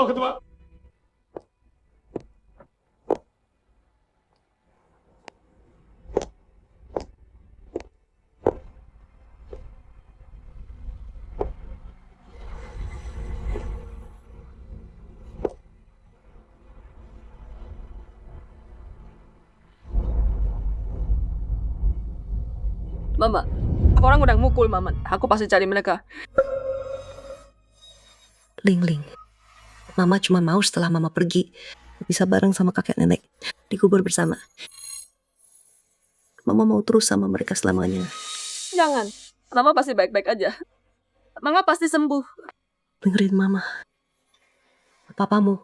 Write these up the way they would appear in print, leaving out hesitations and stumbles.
Halo, Ketua. Mama, orang udah mukul Maman. Aku pasti cari mereka. Ling, Mama cuma mau setelah Mama pergi bisa bareng sama kakek nenek, dikubur bersama. Mama mau terus sama mereka selamanya. Jangan. Mama pasti baik-baik aja. Mama pasti sembuh. Dengerin Mama. Papamu,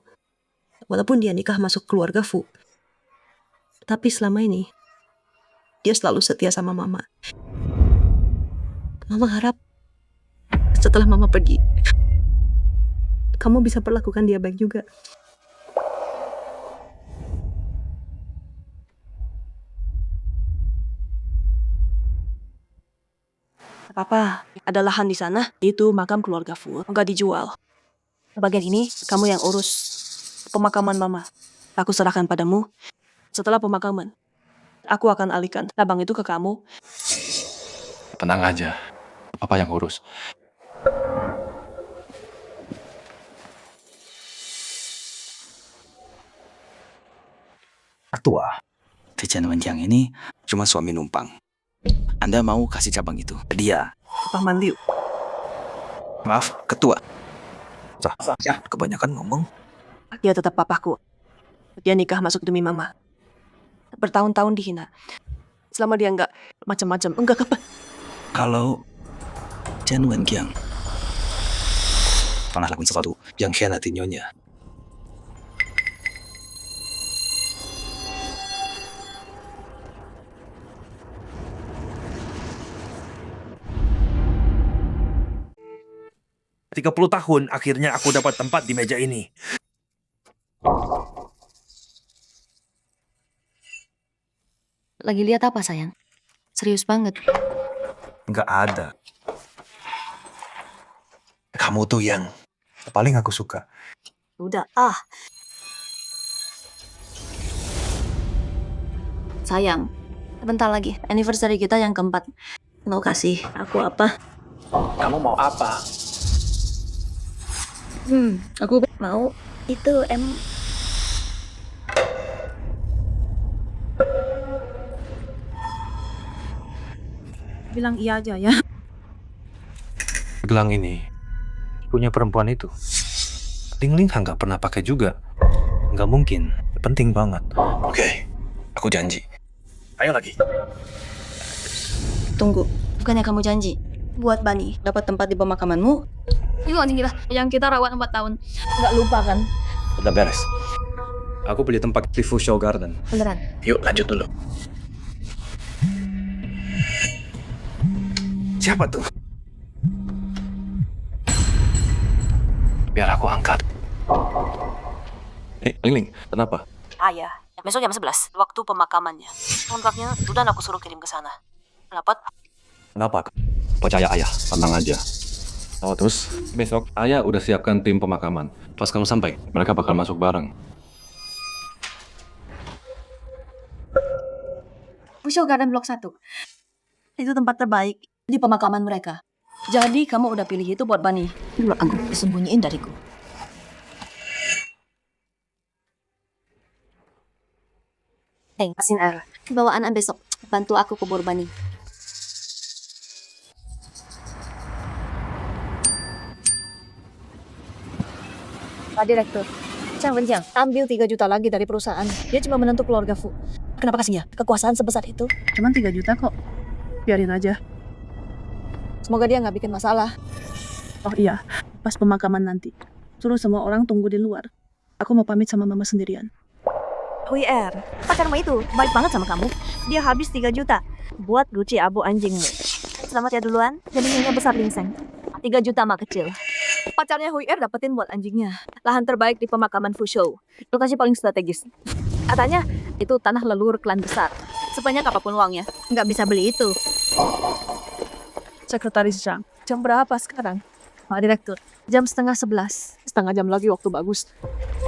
walaupun dia nikah masuk keluarga Fu, tapi selama ini dia selalu setia sama Mama. Mama harap setelah Mama pergi, kamu bisa perlakukan dia baik juga. Papa, ada lahan di sana. Itu makam keluarga Fu. Nggak dijual. Bagian ini, kamu yang urus pemakaman Mama. Aku serahkan padamu. Setelah pemakaman, aku akan alihkan labang itu ke kamu. Tenang aja. Papa yang urus. Ketua, Tijan Wenjiang ini cuma suami numpang. Anda mau kasih cabang itu ke dia? Paman Liu. Maaf, Ketua. Ya, kebanyakan ngomong. Dia tetap papaku. Dia nikah masuk demi Mama. Bertahun-tahun dihina. Selama dia nggak macam-macam, enggak apa. Kalau Tijan Wenjiang pernah lakukan sesuatu yang khianati nyonya, Tiga 30 tahun akhirnya aku dapat tempat di meja ini. Lagi lihat apa, sayang? Serius banget. Nggak ada. Kamu tuh yang paling aku suka. Udah, Sayang, bentar lagi. Anniversary kita yang keempat. Mau kasih aku apa? Kamu mau apa? Aku mau itu bilang iya aja ya. Gelang ini punya perempuan itu. Ling Ling nggak pernah pakai juga. Nggak mungkin. Penting banget. Oke, aku janji. Ayo lagi. Tunggu. Bukannya kamu janji buat Bani dapat tempat di pemakamanmu? Itu anjing kita yang kita rawat 4 tahun. Nggak lupa kan? Udah beres. Aku beli tempat di Fushow Garden. Beneran. Yuk lanjut dulu. Siapa tuh? Biar aku angkat. Ling Ling, kenapa? Ayah, besok jam 11, waktu pemakamannya. Kontraknya udah aku suruh kirim ke sana. Dapat? Kenapa? Percaya ayah, tenang aja. Oh, terus besok ayah udah siapkan tim pemakaman. Pas kamu sampai, mereka bakal masuk bareng. Fushow Garden Blok 1. Itu tempat terbaik. Di pemakaman mereka. Jadi kamu udah pilih itu buat Bani. Dulu aku disembunyiin dariku. Hei, Asin air. Bawaan besok. Bantu aku kubur Bani. Pak Direktur, Chang Wenjiang ambil 3 juta lagi dari perusahaan. Dia cuma menentu keluarga Fu. Kenapa kasihnya kekuasaan sebesar itu? Cuman 3 juta kok. Biarin aja. Semoga dia nggak bikin masalah. Oh iya, pas pemakaman nanti. Suruh semua orang tunggu di luar. Aku mau pamit sama Mama sendirian. Hui Er, pacarmu itu baik banget sama kamu. Dia habis 3 juta buat Gucci abu anjingmu. Selamat ya duluan, jadi nyonya besar Lingseng. 3 juta mah kecil. Pacarnya Hui Er dapetin buat anjingnya. Lahan terbaik di pemakaman Fushow. Lokasi paling strategis. Katanya itu tanah leluhur klan besar. Sebanyak apapun uangnya, nggak bisa beli itu. Sekretaris Zhang, jam berapa sekarang? Pak Direktur, jam 10:30. Setengah jam lagi waktu bagus.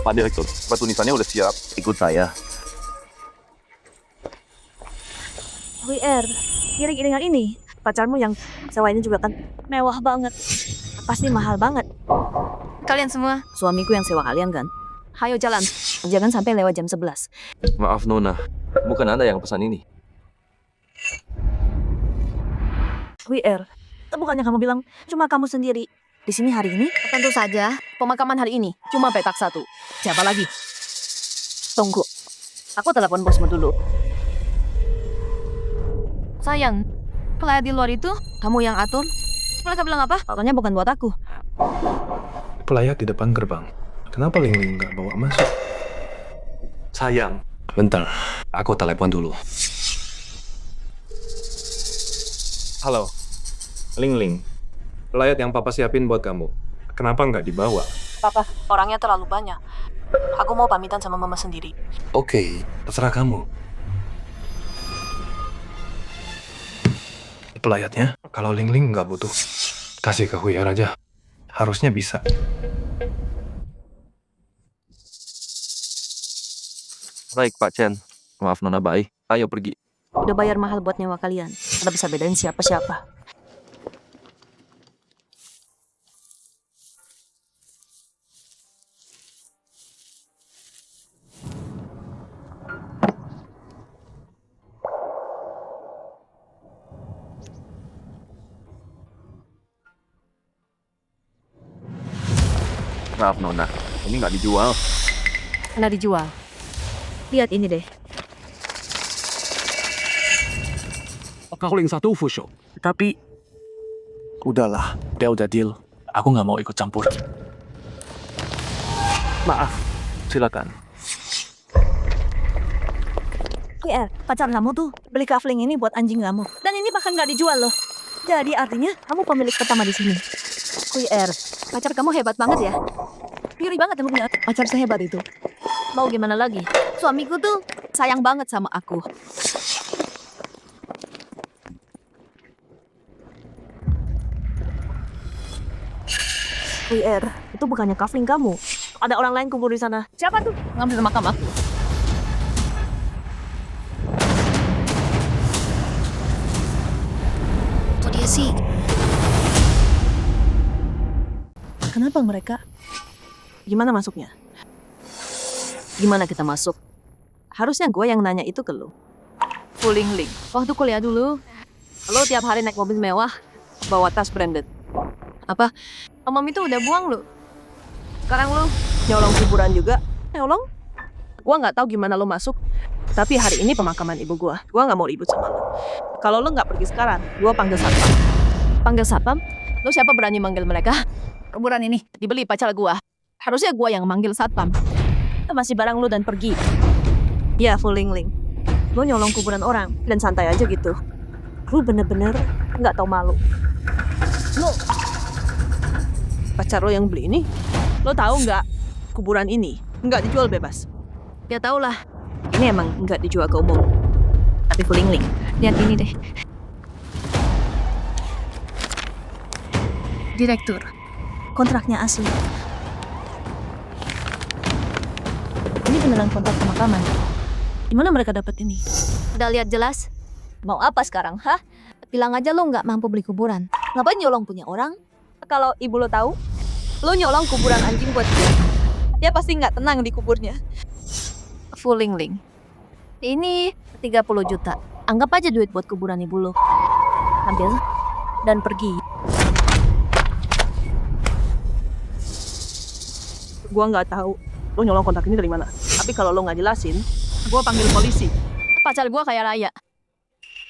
Pak Direktur, batu nisannya udah siap. Ikut saya. WR, iring-iringan ini. Pacarmu yang sewa ini juga kan mewah banget. Pasti mahal banget. Kalian semua, Suamiku yang sewa kalian kan? Hayo jalan. Jangan sampai lewat jam 11. Maaf Nona, bukan Anda yang pesan ini. WR, bukannya kamu bilang cuma kamu sendiri di sini hari ini? tentu saja pemakaman hari ini cuma petak satu. Siapa lagi? Tunggu. Aku telepon bosmu dulu. Sayang, pelayat di luar itu kamu yang atur. Mereka bilang apa? Katanya bukan buat aku. Pelayat di depan gerbang. Kenapa Ling Ling nggak bawa masuk? Sayang. Bentar, aku telepon dulu. Halo, Ling Ling. Pelayat yang papa siapin buat kamu. Kenapa nggak dibawa? Papa, orangnya terlalu banyak. Aku mau pamitan sama mama sendiri. Oke, terserah kamu. Pelayatnya, kalau Ling Ling nggak butuh, kasih ke Huyer aja. Harusnya bisa. Baik Pak Chen, maaf Nona Bai. Ayo pergi. Udah bayar mahal buat nyewa kalian. Udah bisa bedain siapa-siapa. Maaf Nona, ini nggak dijual. Nggak dijual. Lihat ini deh. Kahuling satu Fusho. Tapi udahlah, dia udah deal. Aku nggak mau ikut campur. Maaf, silakan. WR, pacar kamu tuh beli kafling ini buat anjing kamu. Dan ini bahkan nggak dijual loh. Jadi artinya kamu pemilik pertama di sini. WR, pacar kamu hebat banget ya. Iri banget kamu punya pacar sehebat itu. Mau gimana lagi? Suamiku tuh sayang banget sama aku. WR, itu bukannya kafling kamu. Ada orang lain kubur di sana. Siapa tuh? Ngambil makam aku. Itu dia sih. Kenapa mereka? Gimana masuknya? Gimana kita masuk? Harusnya gue yang nanya itu ke lo. Fuling Ling. Waktu kuliah dulu, lo tiap hari naik mobil mewah, bawa tas branded. Apa? Om itu udah buang lo. Sekarang lo nyolong kuburan juga. Nyolong? Gua nggak tahu gimana lo masuk. Tapi hari ini pemakaman ibu gua. Gua nggak mau ribut sama lo. Kalau lo nggak pergi sekarang, gua panggil satpam. Panggil satpam? Lo siapa berani manggil mereka? Kuburan ini dibeli pacar gua. Harusnya gua yang manggil satpam. Masih barang lo dan pergi. Ya, Fuling Ling. Lo nyolong kuburan orang dan santai aja gitu. Lo bener-bener nggak tahu malu. Lo pacar lo yang beli ini, lo tahu nggak kuburan ini nggak dijual bebas? Ya tau lah. Ini emang nggak dijual ke umum. Tapi Fuling Ling, Lihat ini deh. Direktur. kontraknya asli. Ini beneran kontrak pemakaman. Gimana mereka dapat ini? Udah lihat jelas? Mau apa sekarang, hah? Bilang aja lo nggak mampu beli kuburan. Ngapain nyolong punya orang? Kalau ibu lo tahu, lo nyolong kuburan anjing buat dia. Dia pasti nggak tenang di kuburnya. Fuling Ling. Ini 30 juta. Anggap aja duit buat kuburan ibu lo. Ambil dan pergi. Gua nggak tahu lo nyolong kontrak ini dari mana. Tapi kalau lo nggak jelasin, gua panggil polisi. Pacar gua kaya raya.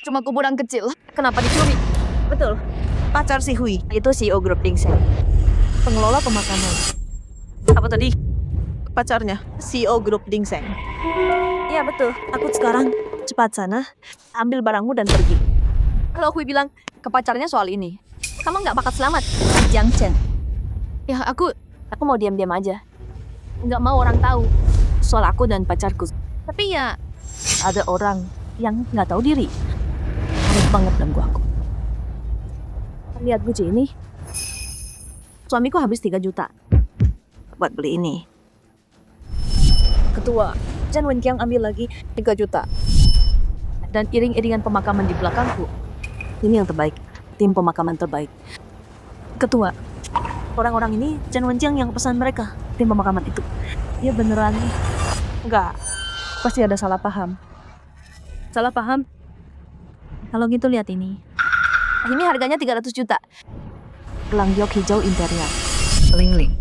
Cuma kuburan kecil. Kenapa dicuri? Betul. Pacar si Hui itu CEO grup Dingseng, pengelola pemakaman. Apa tadi? Pacarnya CEO grup Dingseng. Iya betul. Aku sekarang cepat sana, ambil barangmu dan pergi. Kalau Hui bilang ke pacarnya soal ini, kamu nggak bakal selamat. Jiang Chen. Ya aku mau diam-diam aja. nggak mau orang tahu Soal aku dan pacarku. tapi ya Ada orang yang nggak tahu diri. Aneh banget ganggu aku. Lihat Guci ini. Suamiku habis 3 juta buat beli ini. Ketua, Chen Wenqiang ambil lagi 3 juta. Dan iring-iringan pemakaman di belakangku. Ini yang terbaik. Tim pemakaman terbaik. Ketua, orang-orang ini Chen Wenqiang yang pesan mereka. Tim pemakaman itu. Ya beneran. Enggak. Pasti ada salah paham. Salah paham? Kalau gitu lihat ini. Ini harganya 300 juta. Gelang giok hijau imperial. Ling.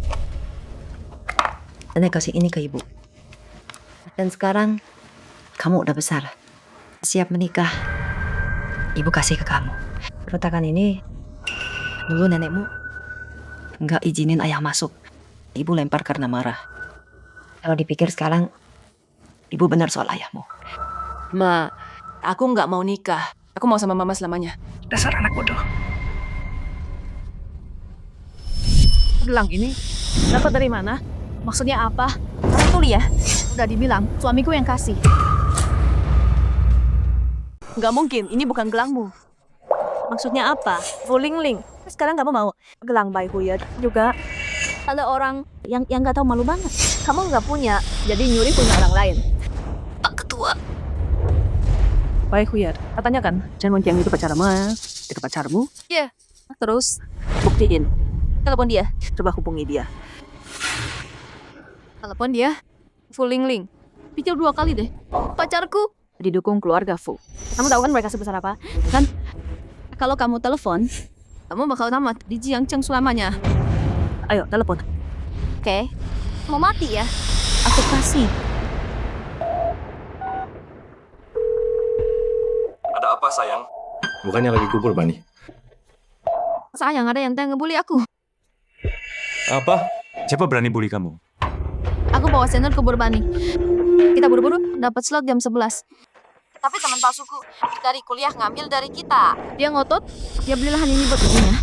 Nenek kasih ini ke ibu. Dan sekarang kamu udah besar. Siap menikah. Ibu kasih ke kamu. Retakan ini dulu nenekmu nggak izinin ayah masuk. Ibu lempar karena marah. Kalau dipikir sekarang ibu benar soal ayahmu. Ma, aku nggak mau nikah. Aku mau sama mama selamanya. Dasar anak bodoh. Gelang ini dapat dari mana? Maksudnya apa? Kamu tuh ya? Udah dibilang, suamiku yang kasih. Nggak mungkin, ini bukan gelangmu. Maksudnya apa? Fu Lingling. Sekarang kamu mau gelang Bai Huyet juga. Ada orang yang nggak tahu malu banget. Kamu nggak punya, jadi nyuri punya orang lain. Pak Ketua. Bai Huyet, katanya kan Chen Wenqiang itu pacarmu. Itu pacarmu? Iya. Terus, Buktiin. telepon dia. Coba hubungi dia. Telepon dia. Fu Lingling. Pikir 2 kali deh. Pacarku. Didukung keluarga Fu. Kamu tahu kan mereka sebesar apa? Kan, kalau kamu telepon, kamu bakal tamat di Jiangcheng selamanya. Ayo, telepon. Oke. Mau mati ya? Aku kasih. Ada apa sayang? Bukannya lagi kubur, Bani. Sayang, ada yang ngebully aku. Apa? Siapa berani bully kamu? Aku bawa senior ke Burbani. Kita buru-buru dapat slot jam 11. Tapi teman palsuku dari kuliah ngambil dari kita. Dia ngotot, dia beli lahan ini buat ibunya.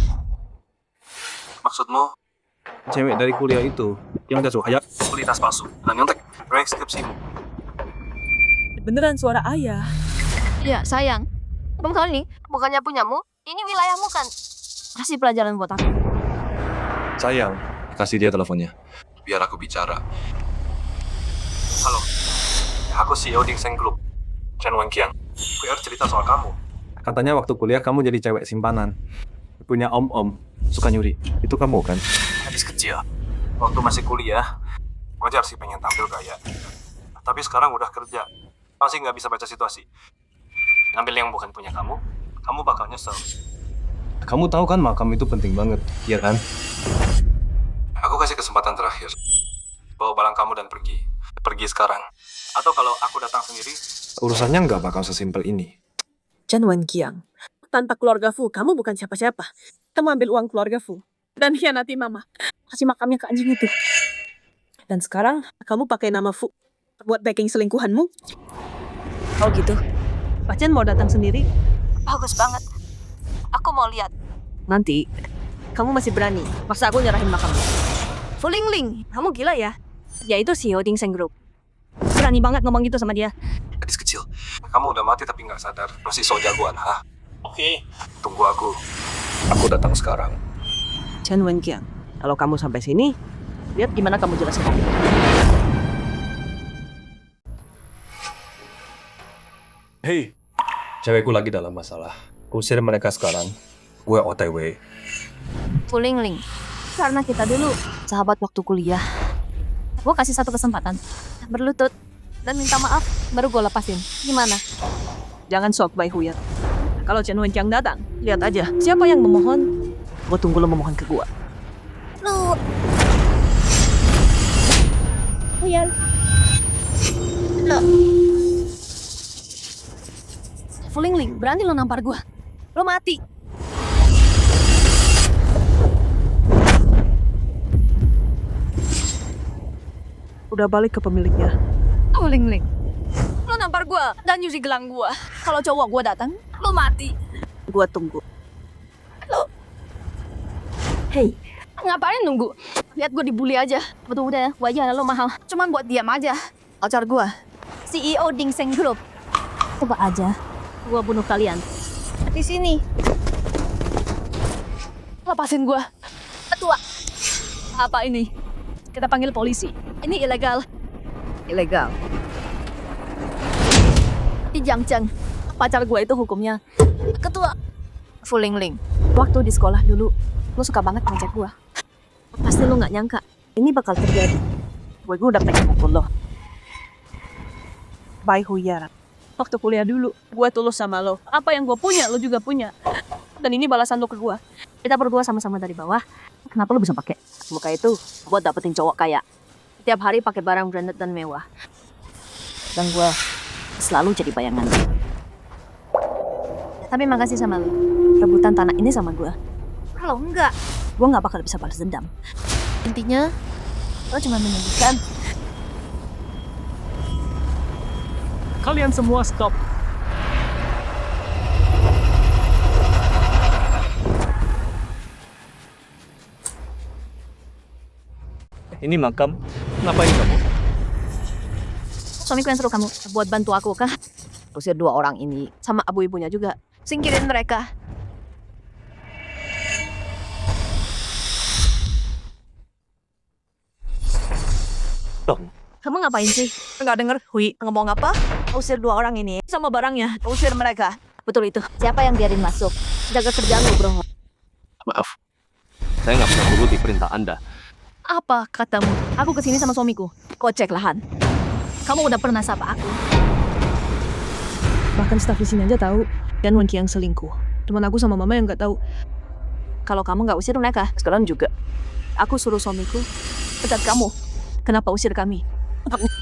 Maksudmu? Cewek dari kuliah itu yang udah suka beli tas palsu dan nyontek proyek skripsimu. Beneran suara ayah. Iya, sayang. Kamu kali ini bukannya punyamu, ini wilayahmu kan. Kasih pelajaran buat aku. Sayang, kasih dia teleponnya. Biar aku bicara. Halo, aku CEO Dingseng Group, Chen Wenqiang. PR cerita soal kamu. Katanya waktu kuliah kamu jadi cewek simpanan. Punya om-om, suka nyuri. Itu kamu kan? Gadis kecil. Waktu masih kuliah, wajar sih pengen tampil kaya. Tapi sekarang udah kerja, masih nggak bisa baca situasi. Ngambil yang bukan punya kamu bakal nyesel. Kamu tahu kan makam itu penting banget, iya kan? Aku kasih kesempatan terakhir. Bawa barang kamu dan pergi. Pergi sekarang. Atau kalau aku datang sendiri, urusannya nggak bakal sesimpel ini. Chen Wenqiang, tanpa keluarga Fu, kamu bukan siapa-siapa. Kamu ambil uang keluarga Fu dan hianati mama. Kasih makamnya ke anjing itu. Dan sekarang kamu pakai nama Fu buat backing selingkuhanmu. Oh gitu. Pak Chen mau datang sendiri? Bagus banget. Aku mau lihat. Nanti, kamu masih berani maksa aku nyerahin makamnya. Fu Lingling, kamu gila ya? Dia itu CEO Dingseng Group. Berani banget ngomong gitu sama dia. Gadis kecil, kamu udah mati tapi nggak sadar. Masih so jagoan, ha? Oke. Tunggu aku. Aku datang sekarang. Chen Wenqiang, kalau kamu sampai sini, lihat gimana kamu jelasin. Hei, cewekku lagi dalam masalah. Usir mereka sekarang. Gue OTW. Fu Lingling. Karena kita dulu sahabat waktu kuliah. Gue kasih satu kesempatan. Berlutut dan minta maaf, baru gue lepasin. Gimana? Jangan sok Bai Huyet. Kalau Chen Wenqiang datang, lihat aja siapa yang memohon. Gue tunggu lo memohon ke gue. Lu. Huyet. Lo. Fu Lingling, berani lo nampar gue. Lo mati. Udah balik ke pemiliknya. Fu Lingling. Lo nampar gue dan nyuri gelang gue. Kalau cowok gue datang, lo mati. Gue tunggu. Lo. Hei, ngapain nunggu? Lihat gue dibully aja. Betul udah, wajah lo mahal. Cuman buat diam aja. Pacar gue, CEO Dingseng Group. Coba aja. Gua bunuh kalian. Di sini. Lepasin gue. Ketua. Apa ini? Kita panggil polisi. Ini ilegal. Ilegal. Jang-jang. Pacar gue itu hukumnya ketua Fulingling. Waktu di sekolah dulu, lo suka banget ngajak gue. Pasti lo nggak nyangka ini bakal terjadi. Gue udah pengen pukul lo. Bai Huyar. Waktu kuliah dulu, gue tulus sama lo. Apa yang gue punya, lo juga punya. Dan ini balasan lo ke gue. Kita berdua sama-sama dari bawah. Kenapa lo bisa pakai muka itu buat dapetin cowok kaya? Tiap hari pakai barang branded dan mewah. Dan gue selalu jadi bayangan. Tapi makasih sama lo. Rebutan tanah ini sama gue. Kalau enggak, gue nggak bakal bisa balas dendam. Intinya, lo cuma menyedihkan. Kalian semua stop. Ini makam. Ngapain kamu? Suamiku yang suruh kamu buat bantu aku kah? Usir 2 orang ini sama abu-ibunya juga. Singkirin mereka. Dong. Kamu ngapain sih? Nggak denger, Hui. Ngomong apa? Usir 2 orang ini Sama barangnya. Usir mereka. Betul itu. Siapa yang biarin masuk? Jaga kerjaan lo, bro. Maaf. Saya nggak pernah turuti perintah Anda. Apa katamu? Aku kesini sama suamiku. Kocek lahan. Kamu udah pernah sapa aku. Bahkan staf di sini aja tahu. Dan Wan Qiang selingkuh. Teman aku sama mama yang nggak tahu. Kalau kamu nggak usir mereka, sekarang juga. Aku suruh suamiku pecat kamu. Kenapa usir kami?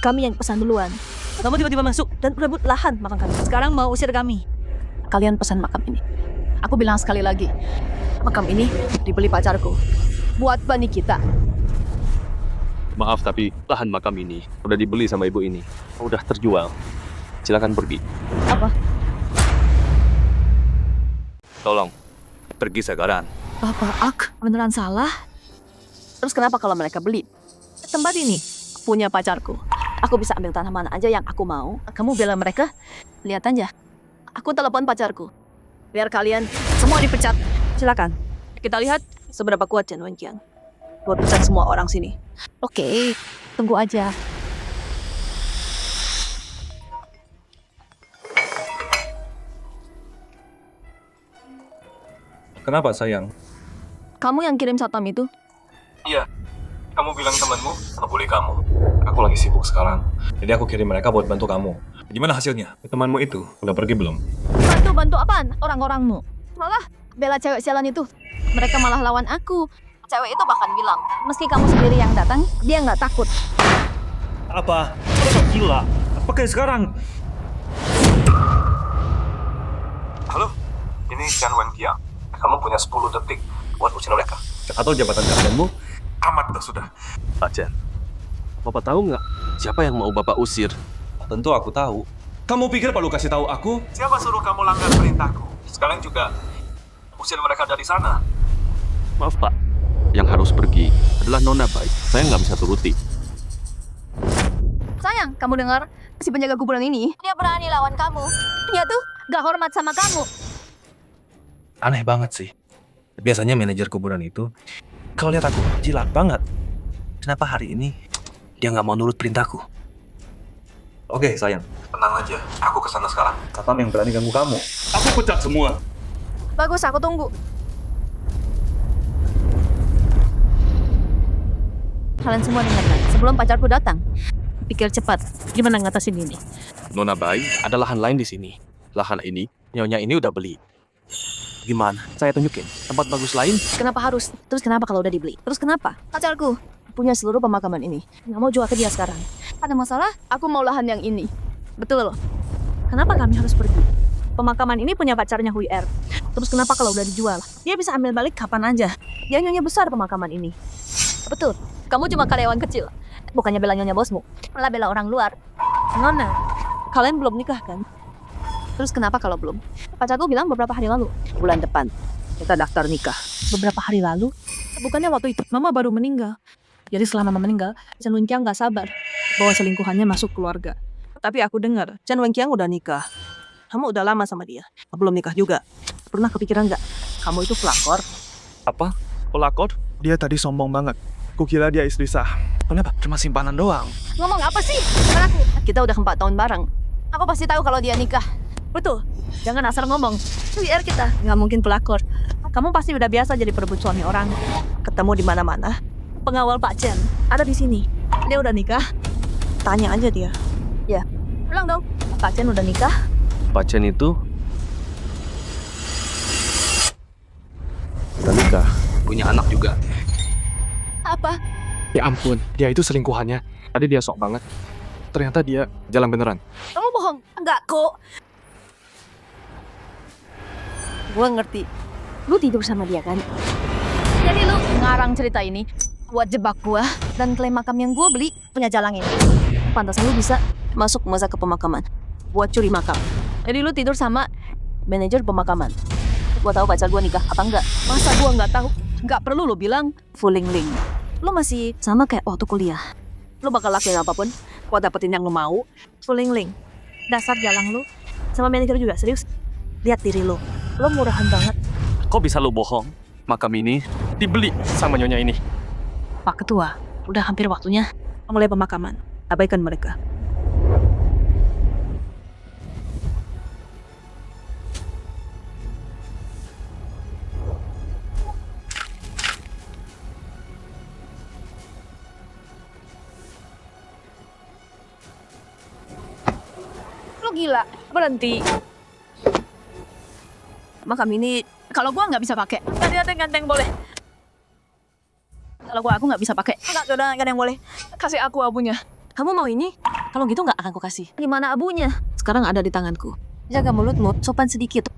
Kami yang pesan duluan. Kamu tiba-tiba masuk dan rebut lahan makam kami. Sekarang mau usir kami. Kalian pesan makam ini. Aku bilang sekali lagi. Makam ini dibeli pacarku. Buat bani kita. Maaf tapi lahan makam ini udah dibeli sama ibu ini. Udah terjual. Silakan pergi. Apa? Tolong pergi sekarang. Bapak Ak beneran salah? Terus kenapa kalau mereka beli tempat ini? Punya pacarku. Aku bisa ambil tanah mana aja yang aku mau. Kamu bela mereka? Lihat aja. Aku telepon pacarku. Biar kalian semua dipecat. Silakan. Kita lihat seberapa kuat Chen Wan Qiang buat pecat semua orang sini. Oke, tunggu aja. Kenapa sayang? Kamu yang kirim satpam itu? Iya. Kamu bilang temanmu, aku bully kamu. Aku lagi sibuk sekarang. Jadi aku kirim mereka buat bantu kamu. Gimana hasilnya? Temanmu itu udah pergi belum? Bantu apaan? Orang-orangmu. Malah bela cewek sialan itu. Mereka malah lawan aku. Cewek itu bahkan bilang, meski kamu sendiri yang datang, dia nggak takut. Apa? Gila. Pakai sekarang. Halo, ini Chen Wan Qiang. Kamu punya 10 detik buat usir mereka. Atau jabatan kalianmu amat sudah. Pak Chen, Bapak tahu nggak siapa yang mau Bapak usir? Tentu aku tahu. Kamu pikir perlu kasih tahu aku? Siapa suruh kamu langgar perintahku? Sekarang juga usir mereka dari sana. Maaf Pak, yang harus pergi adalah Nona Bai. Saya nggak bisa turuti. Sayang, kamu dengar? Si penjaga kuburan ini, dia berani lawan kamu. Dia tuh gak hormat sama kamu. Aneh banget sih. Biasanya manajer kuburan itu, kalau lihat aku, jilat banget. Kenapa hari ini dia nggak mau nurut perintahku? Oke, sayang. Tenang aja. Aku kesana sekarang. Satpam yang berani ganggu kamu. Aku pecat semua. Bagus, aku tunggu. Kalian semua dengarkan, sebelum pacarku datang. Pikir cepat, gimana ngatasin ini? Nona Bai, ada lahan lain di sini. Lahan ini, nyonya ini udah beli. Gimana? Saya tunjukin tempat bagus lain. Kenapa harus? Terus kenapa kalau udah dibeli? Terus kenapa? Pacarku punya seluruh pemakaman ini. Nggak mau jual ke dia sekarang. Ada masalah? Aku mau lahan yang ini. Betul loh. Kenapa kami harus pergi? Pemakaman ini punya pacarnya Hui Er. Terus kenapa kalau udah dijual? Dia bisa ambil balik kapan aja. Dia nyonya besar pemakaman ini. Betul. Kamu cuma karyawan kecil. Bukannya bela nyonya bosmu, malah bela orang luar. Nona, kalian belum nikah kan? Terus kenapa kalau belum? Pacarku bilang beberapa hari lalu. Bulan depan kita daftar nikah. Beberapa hari lalu? Bukannya waktu itu Mama baru meninggal. Jadi setelah Mama meninggal, Chen Wan Qiang nggak sabar bahwa selingkuhannya masuk keluarga. Tapi aku dengar Chen Wan Qiang udah nikah. Kamu udah lama sama dia. Belum nikah juga. Pernah kepikiran nggak? Kamu itu pelakor. Apa? Pelakor? Dia tadi sombong banget. Aku kira dia istri sah. Kenapa? Cuma simpanan doang. Ngomong apa sih? Kan kita udah 4 tahun bareng. Aku pasti tahu kalau dia nikah. Betul. Jangan asal ngomong. WR kita nggak mungkin pelakor. Kamu pasti udah biasa jadi perebut suami orang. Ketemu di mana-mana. Pengawal Pak Chen ada di sini. Dia udah nikah. Tanya aja dia. Ya, pulang dong. Pak Chen udah nikah. Pak Chen itu udah nikah, punya anak juga. Apa? Ya ampun, dia itu selingkuhannya. Tadi dia sok banget. Ternyata dia jalan beneran. Kamu bohong? Enggak kok. Gua ngerti. Lu tidur sama dia kan? Jadi lu ngarang cerita ini buat jebak gua dan klaim makam yang gua beli punya Jalang ini. Pantasan lu bisa masuk masa ke pemakaman buat curi makam. Jadi lu tidur sama manajer pemakaman. Gua tahu pacar gua nikah apa enggak? Masa gua nggak tahu? Nggak perlu lu bilang Fuling Ling. Lu masih sama kayak waktu kuliah. Lu bakal lakuin apapun buat dapetin yang lu mau. Fuling Ling. Dasar Jalang lu. Sama manajer juga, serius. Lihat diri lu. Lu murahan banget. Kok bisa lu bohong? Makam ini dibeli sama nyonya ini. Pak Ketua, udah hampir waktunya mulai pemakaman. Abaikan mereka. Lu gila. Berhenti. Makam ini kalau gua nggak bisa pakai. Ganteng boleh. Kalau aku nggak bisa pakai. Enggak, udah nggak ada yang boleh. Kasih aku abunya. Kamu mau ini? Kalau gitu nggak akan ku kasih. Gimana abunya? Sekarang ada di tanganku. Jaga mulutmu, sopan sedikit.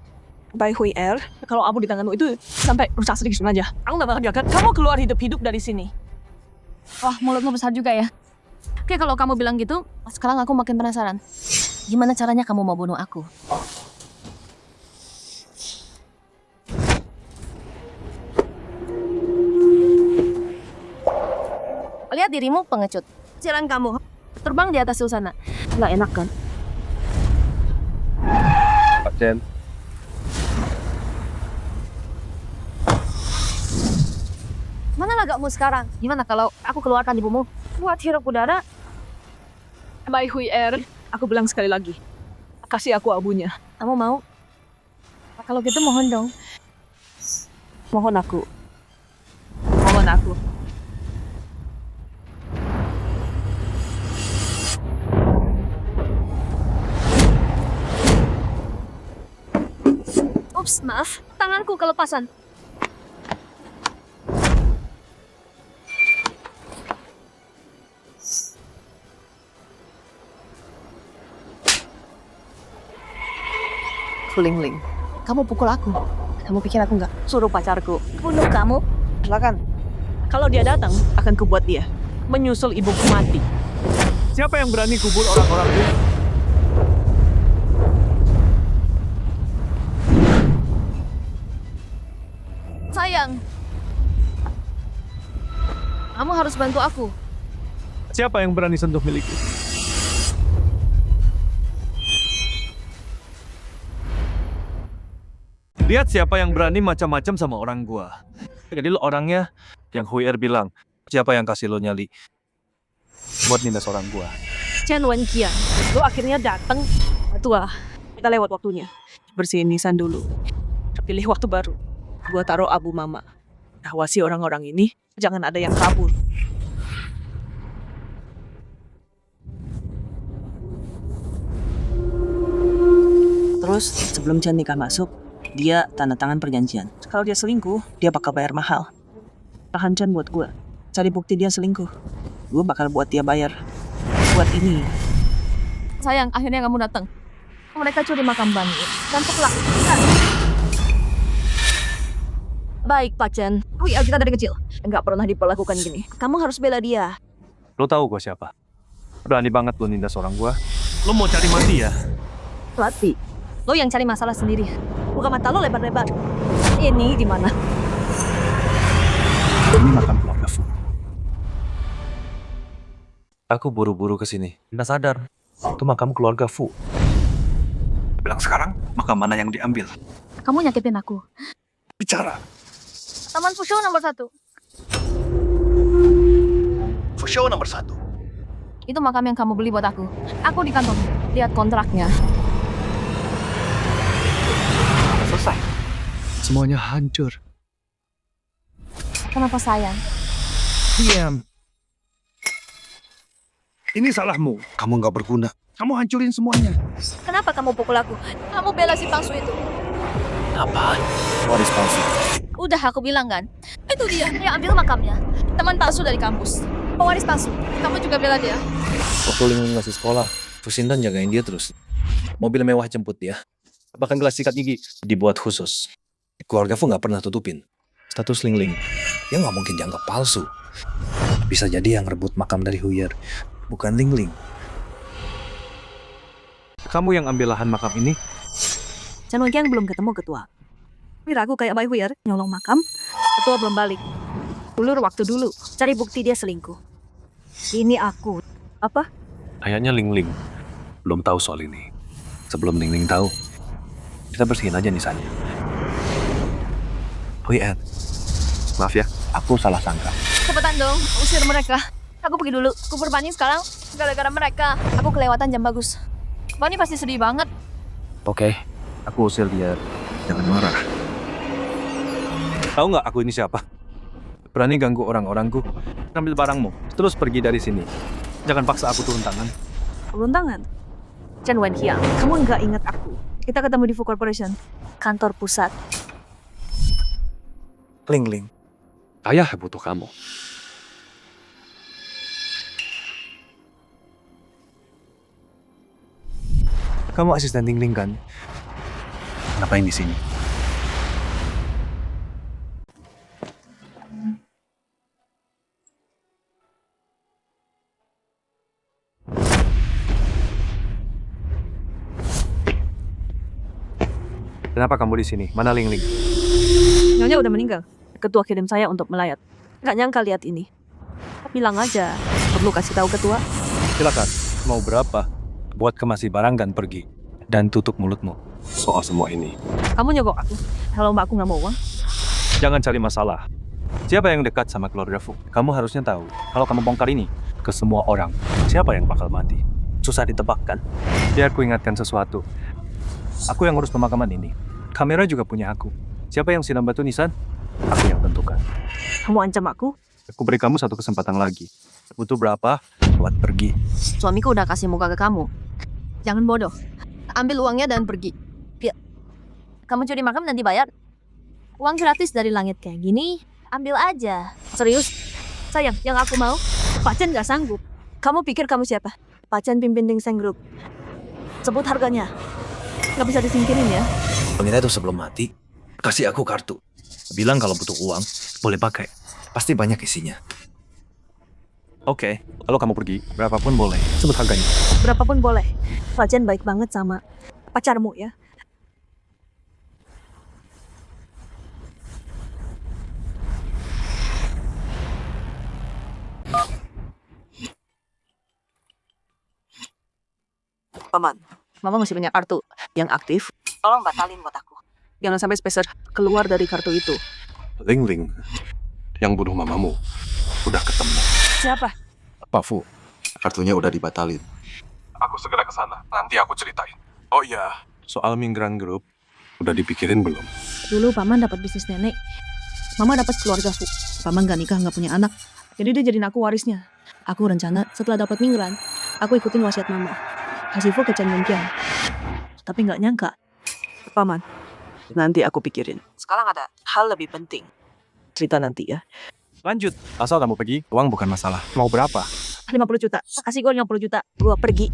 Bai Hui Er. Kalau abu di tanganmu itu sampai rusak sedikit aja. Aku nggak bakal biarkan kamu keluar hidup-hidup dari sini. Wah, mulutmu besar juga ya. Oke, kalau kamu bilang gitu, sekarang aku makin penasaran. Gimana caranya kamu mau bunuh aku? Lihat dirimu pengecut. Jalan kamu terbang di atas sana. Nggak enak kan? Pak Chen, Mana lagakmu sekarang? Gimana kalau aku keluarkan ibumu? Buat hirup udara? Bai Hui Er, aku bilang sekali lagi. Kasih aku abunya. Kamu mau? Kalau gitu mohon dong. Mohon aku. Mohon aku. Ups, maaf. Tanganku kelepasan. Fuling Ling, kamu pukul aku. Kamu pikir aku nggak suruh pacarku Bunuh kamu. silakan. Kalau dia datang, akan kubuat dia menyusul ibuku mati. Siapa yang berani kubur orang-orang itu? Sayang. Kamu harus bantu aku. Siapa yang berani sentuh milikku? Lihat siapa yang berani macam-macam sama orang gua. Jadi lo orangnya yang Hui Er bilang. Siapa yang kasih lo nyali? Buat nindas orang gua. Chen Wenqian, lo akhirnya datang. Tua, kita lewat waktunya. Bersihin nisan dulu. Pilih waktu baru. Gua taruh abu mama. Awasi orang-orang ini, jangan ada yang kabur. Terus, sebelum Chen nikah masuk, dia tanda tangan perjanjian. Kalau dia selingkuh, dia bakal bayar mahal. Tahan Chen buat gue. Cari bukti dia selingkuh. Gue bakal buat dia bayar. Buat ini. Sayang, akhirnya kamu datang. Mereka curi makam Bani dan pulang. Baik, Pak Chen. Kita dari kecil nggak pernah diperlakukan gini. Kamu harus bela dia. Lo tahu gua siapa? Berani banget lo nindas orang gua. Lo mau cari mati ya? Lati, lo yang cari masalah sendiri. Buka mata lo lebar-lebar. Ini di mana? Ini makam keluarga Fu. aku buru-buru ke sini. Nggak sadar, itu makam keluarga Fu. Bilang sekarang, makam mana yang diambil? Kamu nyakitin aku. Bicara. Taman Fusho nomor 1. show nomor 1. Itu makam yang kamu beli buat aku. Aku di kantor. Lihat kontraknya. Selesai. Semuanya hancur. Kenapa sayang? Diam. Ini salahmu. Kamu nggak berguna. Kamu hancurin semuanya. Kenapa kamu pukul aku? Kamu bela si palsu itu. Apaan? Waris palsu. Udah aku bilang kan. Itu dia yang ambil makamnya. Teman palsu dari kampus. Pewaris palsu. Kamu juga bela dia. Waktu Ling masih sekolah, Fusindan jagain dia terus. Mobil mewah jemput dia. Bahkan gelas sikat gigi dibuat khusus. Keluarga Fu nggak pernah tutupin status Ling. Dia nggak mungkin dianggap palsu. Bisa jadi yang rebut makam dari Huyer, bukan Ling. Kamu yang ambil lahan makam ini? Chen Wenqiang belum ketemu ketua. Tapi ragu kayak Bai Huyer nyolong makam. Ketua belum balik. Ulur waktu dulu, cari bukti dia selingkuh. Ini aku. Apa? Kayaknya Ling belum tahu soal ini. Sebelum Ling tahu, kita bersihin aja nisannya. Huyer, maaf ya, aku salah sangka. Cepetan dong, usir mereka. Aku pergi dulu. Aku berbanding sekarang gara-gara mereka. Aku kelewatan jam bagus. Bani pasti sedih banget. Oke, aku usir dia. Jangan marah. Tahu nggak aku ini siapa? Berani ganggu orang-orangku, ambil barangmu, terus pergi dari sini. Jangan paksa aku turun tangan. Turun tangan. Chen Wenqiang, kamu nggak ingat aku? Kita ketemu di Fu Corporation, kantor pusat. Ling, ayah butuh kamu. Kamu asisten Ling kan? Ngapain di sini? Kenapa kamu di sini? Mana Ling? Nyonya udah meninggal. Ketua kirim saya untuk melayat. Nggak nyangka lihat ini. Bilang aja, perlu kasih tahu ketua. Silakan. Mau berapa? Buat kemasi barang dan pergi. Dan tutup mulutmu soal semua ini. Kamu nyogok aku. Kalau mbak aku nggak mau uang. Jangan cari masalah. Siapa yang dekat sama keluarga Fu? Kamu harusnya tahu. Kalau kamu bongkar ini ke semua orang, siapa yang bakal mati? Susah ditebak kan? Biar ku ingatkan sesuatu. Aku yang urus pemakaman ini. Kamera juga punya aku. Siapa yang siram batu nisan? Aku yang tentukan. Kamu ancam aku? Aku beri kamu satu kesempatan lagi. Butuh berapa? Buat pergi. Suamiku udah kasih muka ke kamu. Jangan bodoh. Ambil uangnya dan pergi. Kamu curi makam nanti bayar. Uang gratis dari langit kayak gini, ambil aja. Serius? Sayang, yang aku mau, Pak Chen nggak sanggup. Kamu pikir kamu siapa? Pak Chen pimpin Ding Seng Group. Sebut harganya. Nggak bisa disingkirin ya. Pengira itu sebelum mati, kasih aku kartu. Bilang kalau butuh uang, boleh pakai. Pasti banyak isinya. Oke, kalau kamu pergi, berapapun boleh. Sebut harganya. Berapapun boleh. Pak Chen baik banget sama pacarmu ya. Paman, Mama masih punya kartu yang aktif. Tolong batalin buat aku. Jangan sampai spacer keluar dari kartu itu. Ling, yang bunuh mamamu, udah ketemu. Siapa? Pak Fu, kartunya udah dibatalin. Aku segera ke sana, nanti aku ceritain. Oh iya, soal Minggrang Group, udah dipikirin belum? Dulu Paman dapat bisnis nenek. Mama dapat keluarga Fu. Paman gak nikah, gak punya anak. Jadi dia jadiin aku warisnya. Aku rencana setelah dapat Mingran, aku ikutin wasiat Mama. Kasih Fu ke Chen Wenqiang. Tapi gak nyangka. Paman, nanti aku pikirin. Sekarang ada hal lebih penting. Cerita nanti ya. Lanjut. Asal kamu pergi, uang bukan masalah. Mau berapa? 50 juta. Kasih gue 50 juta. Gue pergi.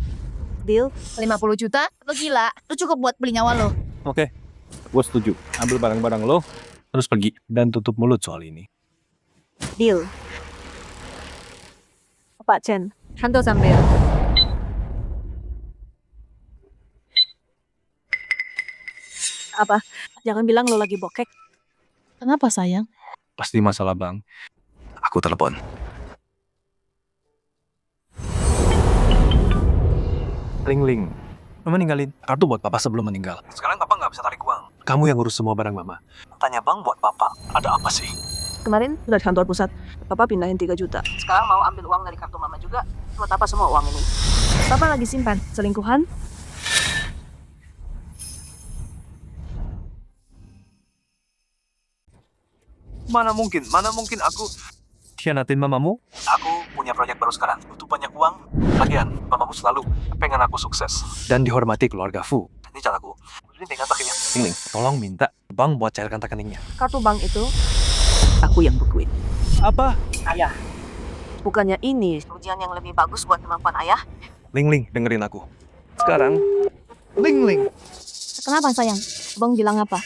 Deal? 50 juta? Lo gila? Lo cukup buat beli nyawa lo. Oke, gue setuju. Ambil barang-barang lo, terus pergi. Dan tutup mulut soal ini. Deal. Pak Chen, Hanto sambil. Apa? Jangan bilang lo lagi bokek. Kenapa sayang? Pasti masalah bang. Aku telepon. Ling, Mama ninggalin kartu buat papa sebelum meninggal. Sekarang papa nggak bisa tarik uang. Kamu yang urus semua barang mama. Tanya bang buat papa, ada apa sih? Kemarin udah di kantor pusat, Papa pindahin 3 juta. Sekarang mau ambil uang dari kartu Mama juga. Buat apa semua uang ini? Papa lagi simpan selingkuhan. Mana mungkin aku hianatin mamamu? Aku punya proyek baru sekarang, butuh banyak uang. Lagian, mamamu selalu pengen aku sukses dan dihormati keluarga Fu. Ini caraku. Ini dengan pakainya. Ling, tolong minta bank buat cairkan rekeningnya. Kartu bank itu aku yang bukuin. Apa? Ayah. Bukannya ini ujian yang lebih bagus buat kemampuan ayah? Ling, dengerin aku. Sekarang, Ling. Kenapa sayang? Bang bilang apa?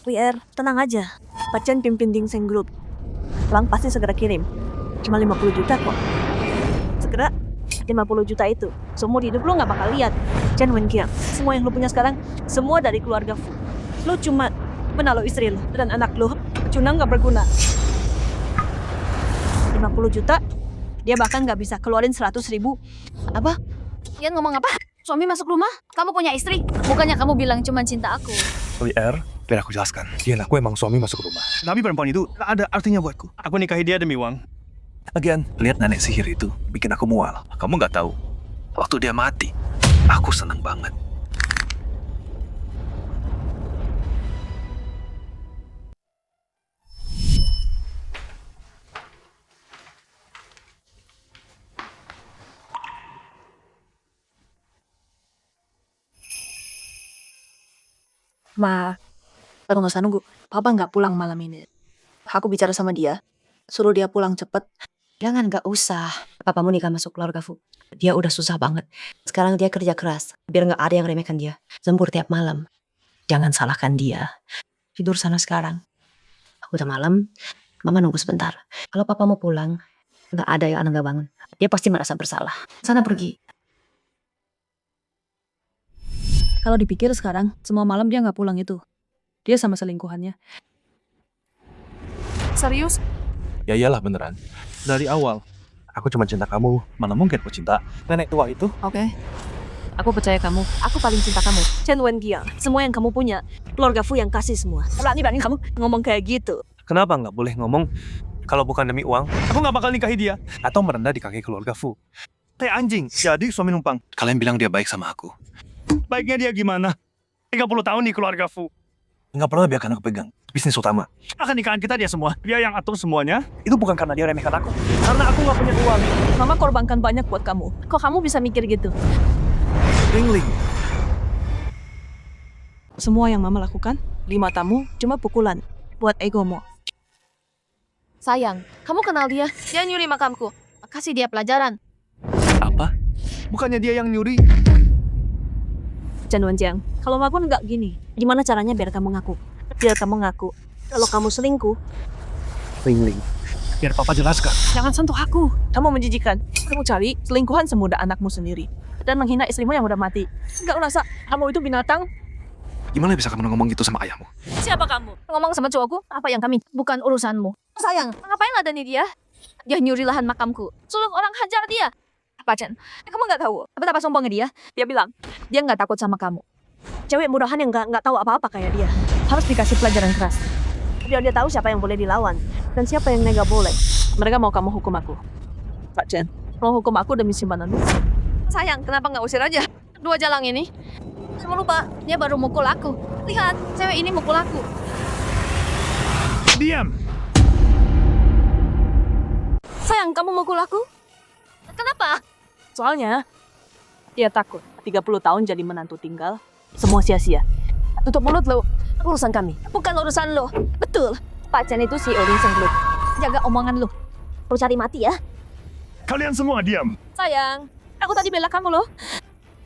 WR, tenang aja. Pacian pimpin Dingseng Group. Bank pasti segera kirim. Cuma 50 juta kok. Segera 50 juta itu. Seumur hidup lo gak bakal lihat. Chen Wenqiang, semua yang lo punya sekarang, semua dari keluarga Fu. Lo cuma menaruh istri lo dan anak lo. Cunang gak berguna. 50 juta, dia bahkan gak bisa keluarin 100 ribu. Apa? Ian ngomong apa? Suami masuk rumah? Kamu punya istri? Bukannya kamu bilang cuma cinta aku. WR, biar aku jelaskan. Dian, aku emang suami masuk rumah. Tapi perempuan itu gak ada artinya buatku. Aku nikahi dia demi uang. Lagian, lihat nenek sihir itu bikin aku mual. Kamu gak tahu, waktu dia mati, aku senang banget. Ma, aku gak usah nunggu. Papa gak pulang malam ini. Aku bicara sama dia. Suruh dia pulang cepet. Jangan, gak usah. Papamu nikah masuk keluarga Fu. Dia udah susah banget. Sekarang dia kerja keras. Biar gak ada yang remehkan dia. Sempur tiap malam. Jangan salahkan dia. Tidur sana sekarang. Udah malam, Mama nunggu sebentar. Kalau papamu pulang, gak ada yang anak gak bangun. Dia pasti merasa bersalah. Sana pergi. Kalau dipikir sekarang, semua malam dia gak pulang itu. Dia sama selingkuhannya. Serius? Ya iyalah beneran. Dari awal, aku cuma cinta kamu. Mana mungkin aku cinta nenek tua itu? Oke. Aku percaya kamu. Aku paling cinta kamu. Chen Wenqiang, semua yang kamu punya, keluarga Fu yang kasih semua. Berani kamu ngomong kayak gitu. Kenapa nggak boleh ngomong kalau bukan demi uang? Aku nggak bakal nikahi dia atau merendah di kaki keluarga Fu. Kayak anjing, jadi suami numpang. Kalian bilang dia baik sama aku. Baiknya dia gimana? 30 tahun di keluarga Fu. Nggak pernah biarkan aku pegang. Bisnis utama. Akan nikahan kita dia semua. Dia yang atur semuanya. Itu bukan karena dia remehkan aku. Karena aku nggak punya uang. Mama korbankan banyak buat kamu. Kok kamu bisa mikir gitu? Ling. Semua yang Mama lakukan, 5 tamu cuma pukulan. Buat egomu. Sayang, kamu kenal dia? Dia nyuri makamku. Kasih dia pelajaran. Apa? Bukannya dia yang nyuri? Chen Wenqiang, kalau aku nggak gini, gimana caranya biar kamu ngaku? Biar kamu ngaku, kalau kamu selingkuh. Ling. Biar Papa jelaskan. Jangan sentuh aku. Kamu menjijikan. Kamu cari selingkuhan semudah anakmu sendiri. Dan menghina istrimu yang udah mati. Nggak merasa kamu itu binatang? Gimana bisa kamu ngomong gitu sama ayahmu? Siapa kamu? Ngomong sama cowokku? Apa yang kami? Bukan urusanmu. Sayang, ngapain ladani dia? Dia nyuri lahan makamku. Suruh orang hajar dia. Apa Chen? Kamu nggak tahu betapa sombongnya dia? Dia bilang dia nggak takut sama kamu. Cewek murahan yang nggak tahu apa-apa kayak dia. Harus dikasih pelajaran keras. Biar dia tahu siapa yang boleh dilawan dan siapa yang nggak boleh. Mereka mau kamu hukum aku. Pak Chen, mau hukum aku demi simpananmu. Sayang, kenapa nggak usir aja? 2 jalang ini. Kamu lupa, dia baru mukul aku. Lihat, cewek ini mukul aku. Diam! Sayang, kamu mukul aku? Kenapa? Soalnya, dia takut 30 tahun jadi menantu tinggal, semua sia-sia. Tutup mulut lo, urusan kami. Bukan urusan lo. Betul. Pak Chen itu CEO Dingseng Group. Jaga omongan lo. Perlu cari mati ya. Kalian semua diam! Sayang, aku tadi bela kamu loh.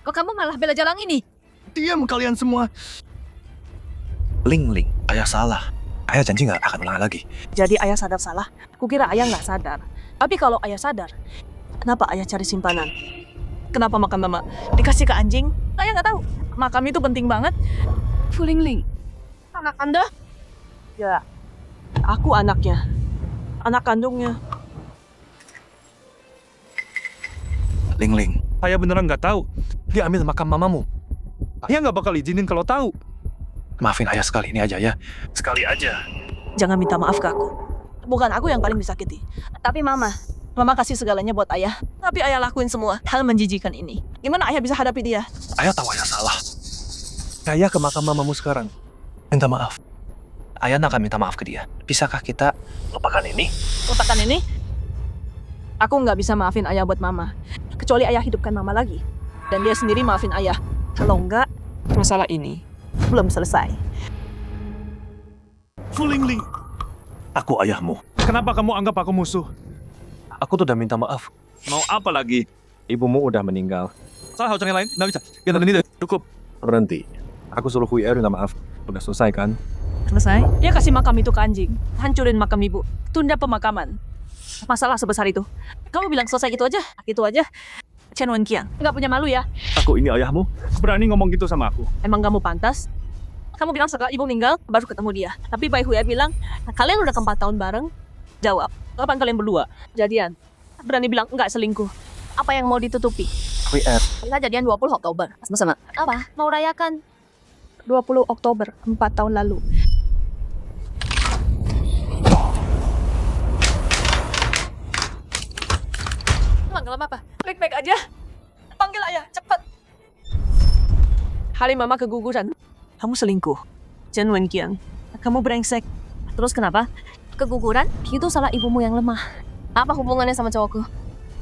Kok kamu malah bela jalang ini? Diam kalian semua! Ling, ayah salah. Ayah janji nggak akan ulang lagi. Jadi ayah sadar salah? Kukira ayah nggak sadar. Tapi kalau ayah sadar, kenapa ayah cari simpanan? Kenapa makam Mama dikasih ke anjing? Ayah nggak tahu. Makam itu penting banget. Fu Ling. Anak Anda? Ya, aku anaknya. Anak kandungnya. Ling. Ayah beneran nggak tahu. Dia ambil makam mamamu. Ayah nggak bakal izinin kalau tahu. Maafin ayah sekali ini aja ya. Sekali aja. Jangan minta maaf ke aku. Bukan aku yang paling disakiti. Tapi Mama, Mama kasih segalanya buat ayah. Tapi ayah lakuin semua hal menjijikan ini. Gimana ayah bisa hadapi dia? Ayah tahu ayah salah. Ayah ke makam mamamu sekarang. Minta maaf. Ayah nak akan minta maaf ke dia. Bisakah kita lupakan ini? Lupakan ini? Aku nggak bisa maafin ayah buat mama. Kecuali ayah hidupkan mama lagi. Dan dia sendiri maafin ayah. Kalau enggak, masalah ini belum selesai. Fu Lingling. Aku ayahmu. Kenapa kamu anggap aku musuh? Aku tuh udah minta maaf. Mau apa lagi? Ibumu udah meninggal. Salah hal yang lain? Nggak bisa. Kita ini cukup. Berhenti. Aku suruh Hui Er minta maaf. Udah selesai kan? Selesai? Dia kasih makam itu ke anjing. Hancurin makam ibu. Tunda pemakaman. Masalah sebesar itu. Kamu bilang selesai gitu aja? Gitu aja? Chen Wenqiang, nggak punya malu ya? Aku ini ayahmu? Berani ngomong gitu sama aku? Emang kamu pantas? Kamu bilang setelah ibu meninggal, baru ketemu dia. Tapi Bai Hui bilang, kalian udah ke 4 tahun bareng. Jawab, kapan kalian berdua jadian? Berani bilang enggak selingkuh. apa yang mau ditutupi? Hui Er. Kita jadian 20 Oktober. Sama-sama. Apa? Mau rayakan 20 Oktober, 4 tahun lalu. Nggak apa-apa. Baik-baik aja. Panggil ayah, cepat. Hari mama keguguran. Kamu selingkuh. Chen Wenqiang. Kamu brengsek. Terus kenapa? Keguguran? Itu salah ibumu yang lemah. Apa hubungannya sama cowokku?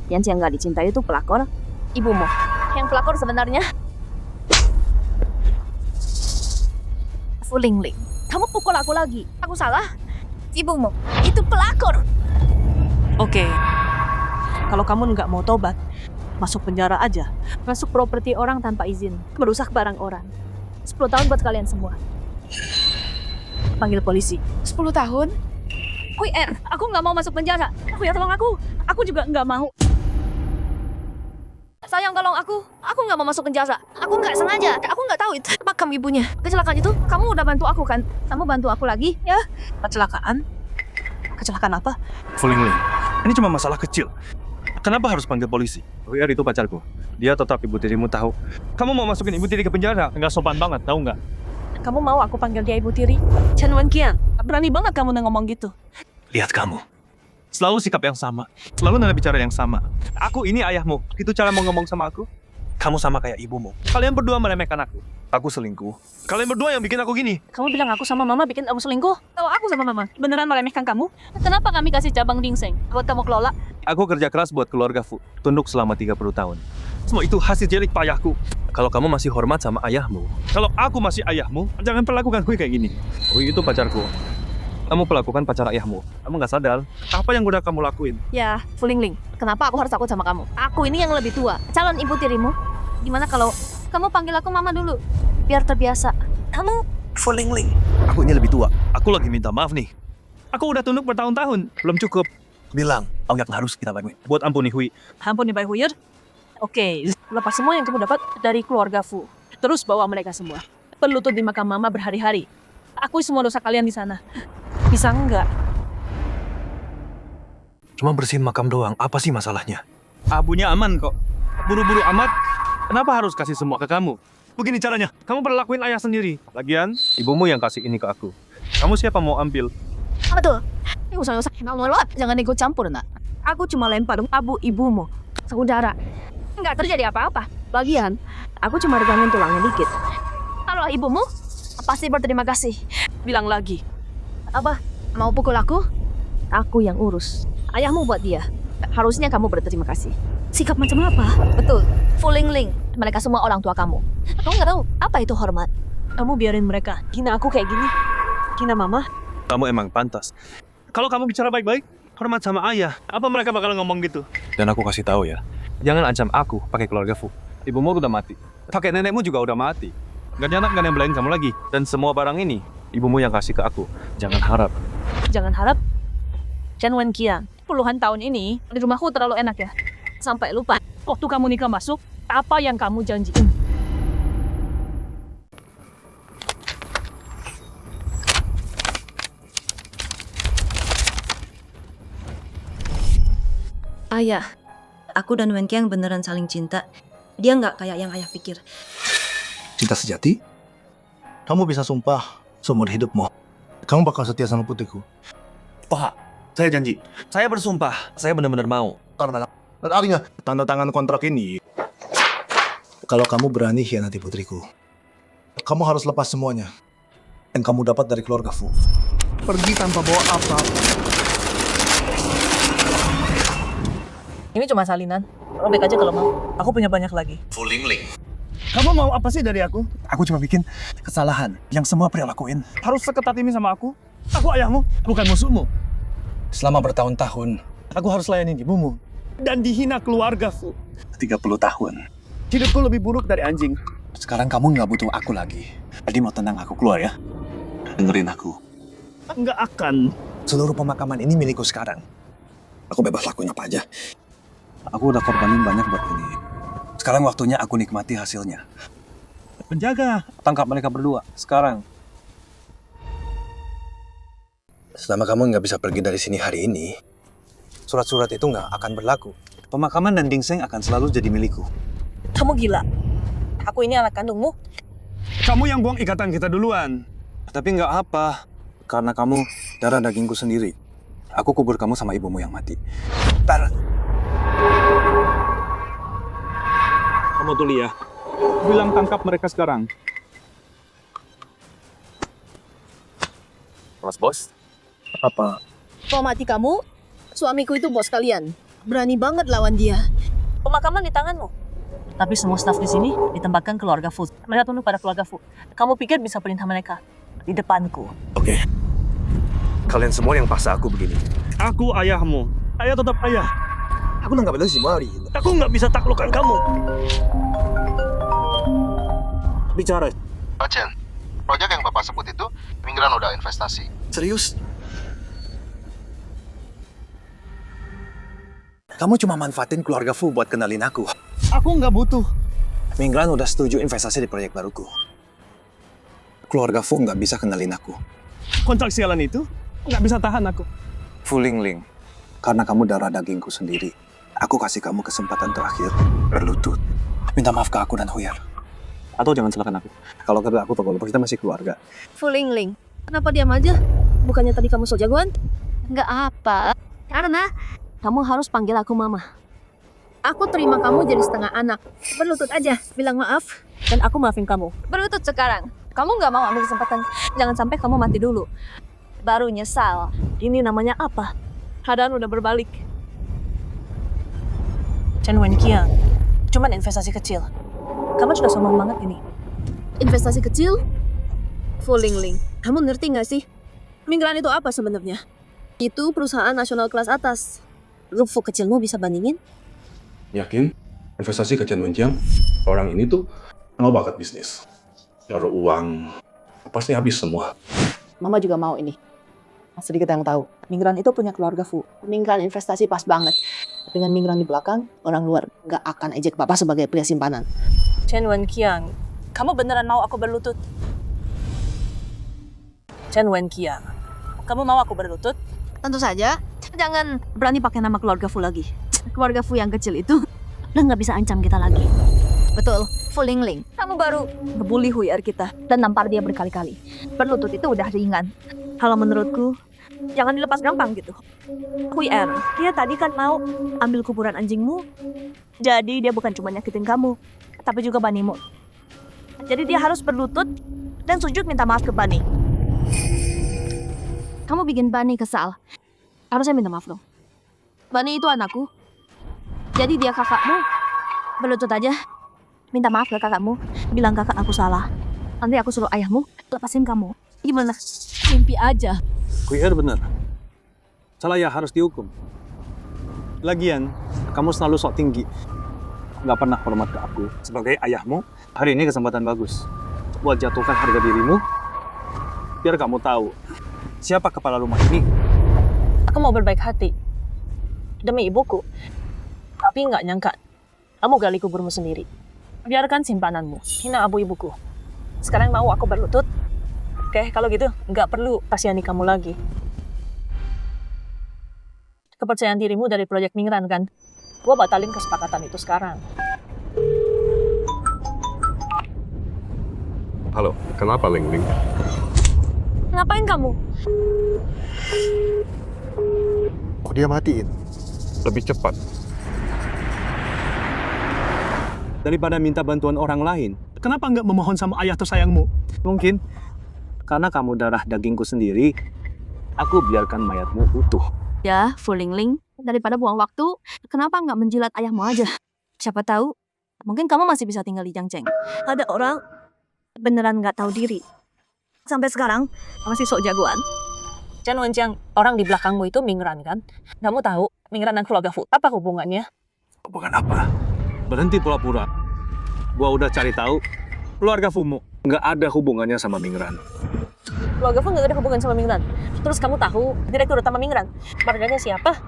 Yang nggak dicintai itu pelakor. Ibumu. Yang pelakor sebenarnya. Fu Lingling. Kamu pukul aku lagi. Aku salah? Ibumu. Itu pelakor. Oke. Kalau kamu nggak mau tobat, masuk penjara aja. Masuk properti orang tanpa izin. Merusak barang orang. 10 tahun buat kalian semua. Panggil polisi. 10 tahun? Hui Er, aku nggak mau masuk penjara. Aku ya tolong aku. Aku juga nggak mau. Sayang tolong aku. Aku nggak mau masuk penjara. Aku nggak sengaja. Aku nggak tahu itu makam ibunya. Kecelakaan itu, kamu udah bantu aku kan? Kamu bantu aku lagi, ya? Kecelakaan? Kecelakaan apa? Fu Lingling, ini cuma masalah kecil. Kenapa harus panggil polisi? Hui Er itu pacarku. Dia tetap ibu tirimu tahu. Kamu mau masukin ibu tiri ke penjara? Nggak sopan banget, tahu nggak? Kamu mau aku panggil dia ibu tiri? Chen Wenqiang, berani banget kamu ngomong gitu. Lihat kamu. Selalu sikap yang sama. Selalu nada bicara yang sama. Aku ini ayahmu. Itu cara mau ngomong sama aku? Kamu sama kayak ibumu. Kalian berdua meremehkan aku. Aku selingkuh. Kalian berdua yang bikin aku gini. Kamu bilang aku sama mama bikin kamu selingkuh? Tahu aku sama mama. Beneran meremehkan kamu? Kenapa kami kasih cabang ginseng? Buat kamu kelola? Aku kerja keras buat keluarga Fu. Tunduk selama 30 tahun. Semua itu hasil jerih payahku. Kalau kamu masih hormat sama ayahmu. Kalau aku masih ayahmu, jangan perlakukan Hui kayak gini. Hui itu pacarku. Kamu perlakukan pacar ayahmu. Kamu nggak sadar apa yang udah kamu lakuin. Ya, Fu Lingling. Kenapa aku harus takut sama kamu? Aku ini yang lebih tua. Calon ibu tirimu. Gimana kalau kamu panggil aku mama dulu? Biar terbiasa. Kamu Fu Lingling. Aku ini lebih tua. Aku lagi minta maaf nih. Aku udah tunduk bertahun-tahun. Belum cukup. Bilang, yang harus kita bangun. Buat ampuni Hui. Ampuni Bai Hui Er? Oke, lepas semua yang kamu dapat dari keluarga Fu. Terus bawa mereka semua. Berlutut di makam mama berhari-hari. Akui semua dosa kalian di sana. Bisa enggak? Cuma bersihin makam doang. Apa sih masalahnya? Abunya aman kok. Buru-buru amat. Kenapa harus kasih semua ke kamu? Begini caranya. Kamu perlakuin ayah sendiri. Lagian, ibumu yang kasih ini ke aku. Kamu siapa mau ambil? apa tuh? Usah-usah jangan ikut campur, nak. Aku cuma lempar abu ibumu. Saudara. Nggak terjadi apa-apa. Bagian, aku cuma regangin tulangnya dikit. Kalau ibumu, pasti berterima kasih. Bilang lagi. Apa? Mau pukul aku? Aku yang urus. Ayahmu buat dia. Harusnya kamu berterima kasih. Sikap macam apa? Betul. Fu Lingling. Mereka semua orang tua kamu. Kamu nggak tahu apa itu hormat. Kamu biarin mereka hina aku kayak gini. Hina mama. Kamu emang pantas. Kalau kamu bicara baik-baik, hormat sama ayah. Apa mereka bakal ngomong gitu? Dan aku kasih tahu ya. Jangan ancam aku pakai keluarga Fu. Ibumu udah mati. Kakek nenekmu juga udah mati. Gak ada anak gak nembelain kamu lagi. Dan semua barang ini, ibumu yang kasih ke aku. Jangan harap. Jangan harap. Chen Wenqiang, puluhan tahun ini di rumahku terlalu enak ya. Sampai lupa. Waktu kamu nikah masuk, apa yang kamu janjiin? Ayah, aku dan Wenqiang beneran saling cinta. Dia nggak kayak yang ayah pikir. Cinta sejati? Kamu bisa sumpah seumur hidupmu. Kamu bakal setia sama putriku. Pak, Saya janji. Saya bersumpah. Saya benar-benar mau. Artinya, tanda tangan kontrak ini. Kalau kamu berani hianati putriku, kamu harus lepas semuanya yang kamu dapat dari keluarga Fu. Pergi tanpa bawa apa-apa. Ini cuma salinan. Robek aja kalau mau. Aku punya banyak lagi. Fu Lingling. Kamu mau apa sih dari aku? Aku cuma bikin kesalahan yang semua pria lakuin. Harus seketat ini sama aku? Aku ayahmu, bukan musuhmu. Selama bertahun-tahun, Aku harus layanin ibumu. Dan dihina keluarga, Fu. 30 tahun. Hidupku lebih buruk dari anjing. Sekarang kamu nggak butuh aku lagi. Jadi mau tenang aku keluar ya. Dengerin aku. Nggak akan. Seluruh pemakaman ini milikku sekarang. Aku bebas lakuin apa aja. Aku udah korbanin banyak buat ini. Sekarang waktunya aku nikmati hasilnya. Penjaga, tangkap mereka berdua. Sekarang. Selama kamu nggak bisa pergi dari sini hari ini, surat-surat itu nggak akan berlaku. Pemakaman dan Dingseng akan selalu jadi milikku. Kamu gila. Aku ini anak kandungmu. Kamu yang buang ikatan kita duluan. Tapi nggak apa. Karena kamu darah dagingku sendiri. Aku kubur kamu sama ibumu yang mati. Tar. Kamu tuh ya. Bilang tangkap mereka sekarang. Bos. Apa? Kau mati kamu, suamiku itu bos kalian. Berani banget lawan dia. Pemakaman di tanganmu. Tapi semua staf di sini ditempatkan keluarga Fu. Mereka tunduk pada keluarga Fu. Kamu pikir bisa perintah mereka? Di depanku. Oke. Kalian semua yang paksa aku begini. Aku ayahmu. Ayah tetap ayah. Aku nggak boleh sih mari. Aku nggak bisa taklukkan kamu. Bicara. Pak Chen, proyek yang Bapak sebut itu, Mingran udah investasi. Serius? Kamu cuma manfaatin keluarga Fu buat kenalin aku. Aku nggak butuh. Mingran udah setuju investasi di proyek baruku. Keluarga Fu nggak bisa kenalin aku. Kontrak sialan itu nggak bisa tahan aku. Fu Lingling, karena kamu darah dagingku sendiri, aku kasih kamu kesempatan terakhir berlutut. Minta maaf ke aku dan Huyer. Atau jangan salahkan aku. Kalau kata aku, kalau kita masih keluarga. Fu Lingling, kenapa diam aja? Bukannya tadi kamu so jagoan? Nggak apa. Karena kamu harus panggil aku mama. Aku terima kamu jadi setengah anak. Berlutut aja, bilang maaf. Dan aku maafin kamu. Berlutut sekarang. Kamu nggak mau ambil kesempatan. Jangan sampai kamu mati dulu. Baru nyesal. Ini namanya apa? Keadaan udah berbalik. Chen Wenqiang, cuman investasi kecil. Kamu sudah sombong banget ini. Investasi kecil? Fu Lingling, kamu ngerti nggak sih? Mingran itu apa sebenarnya? Itu perusahaan nasional kelas atas. Grup Fu kecilmu bisa bandingin? Yakin? Investasi ke Chen Wenqiang? Orang ini tuh nggak bakat bisnis. Naruh uang, pasti habis semua. Mama juga mau ini. Sedikit yang tahu. Mingran itu punya keluarga Fu. Mingran investasi pas banget. Dengan Mingran di belakang, orang luar nggak akan ejek Papa sebagai pria simpanan. Chen Wenqiang, kamu beneran mau aku berlutut? Chen Wenqiang, kamu mau aku berlutut? Tentu saja. Jangan berani pakai nama keluarga Fu lagi. Keluarga Fu yang kecil itu udah nggak bisa ancam kita lagi. Betul, Fu Lingling. Kamu baru ngebully Huyer kita dan nampar dia berkali-kali. Berlutut itu udah ringan. Kalau menurutku, jangan dilepas gampang gitu. Huyer, dia tadi kan mau ambil kuburan anjingmu. Jadi dia bukan cuma nyakitin kamu, tapi juga Banimu. Jadi dia harus berlutut dan sujud minta maaf ke Bani. Kamu bikin Bani kesal. Harusnya minta maaf dong. Bani itu anakku. Jadi dia kakakmu. Berlutut aja. Minta maaf ke kakakmu. Bilang kakak aku salah. Nanti aku suruh ayahmu lepasin kamu. Gimana? Mimpi aja. Huyer bener. Salah ya harus dihukum. Lagian, kamu selalu sok tinggi. Nggak pernah hormat ke aku. Sebagai ayahmu, hari ini kesempatan bagus. Buat jatuhkan harga dirimu, biar kamu tahu siapa kepala rumah ini. Aku mau berbaik hati demi ibuku, tapi nggak nyangka kamu gali kuburmu sendiri. Biarkan simpananmu hina abu ibuku. Sekarang mau aku berlutut? Oke, kalau gitu nggak perlu kasihani kamu lagi. Kepercayaan dirimu dari proyek Mingran kan? Gua batalin kesepakatan itu sekarang. Halo, kenapa Lingling? Ngapain kamu? dia matiin. Lebih cepat. Daripada minta bantuan orang lain, kenapa nggak memohon sama ayah tersayangmu? Mungkin karena kamu darah dagingku sendiri, aku biarkan mayatmu utuh. Ya, Fu Lingling, daripada buang waktu, kenapa nggak menjilat ayahmu aja? Siapa tahu, mungkin kamu masih bisa tinggal di Jiangcheng. Ada orang beneran nggak tahu diri. Sampai sekarang masih sok jagoan. Chen Wenjiang, orang di belakangmu itu Mingran kan? Kamu tahu Mingran dan keluarga Fu apa hubungannya? Hubungan apa? Berhenti pura-pura. Gua udah cari tahu, keluarga Fumu nggak ada hubungannya sama Mingran. Keluarga Fu nggak ada hubungan sama Mingran. Terus kamu tahu direktur utama Mingran? Marganya siapa?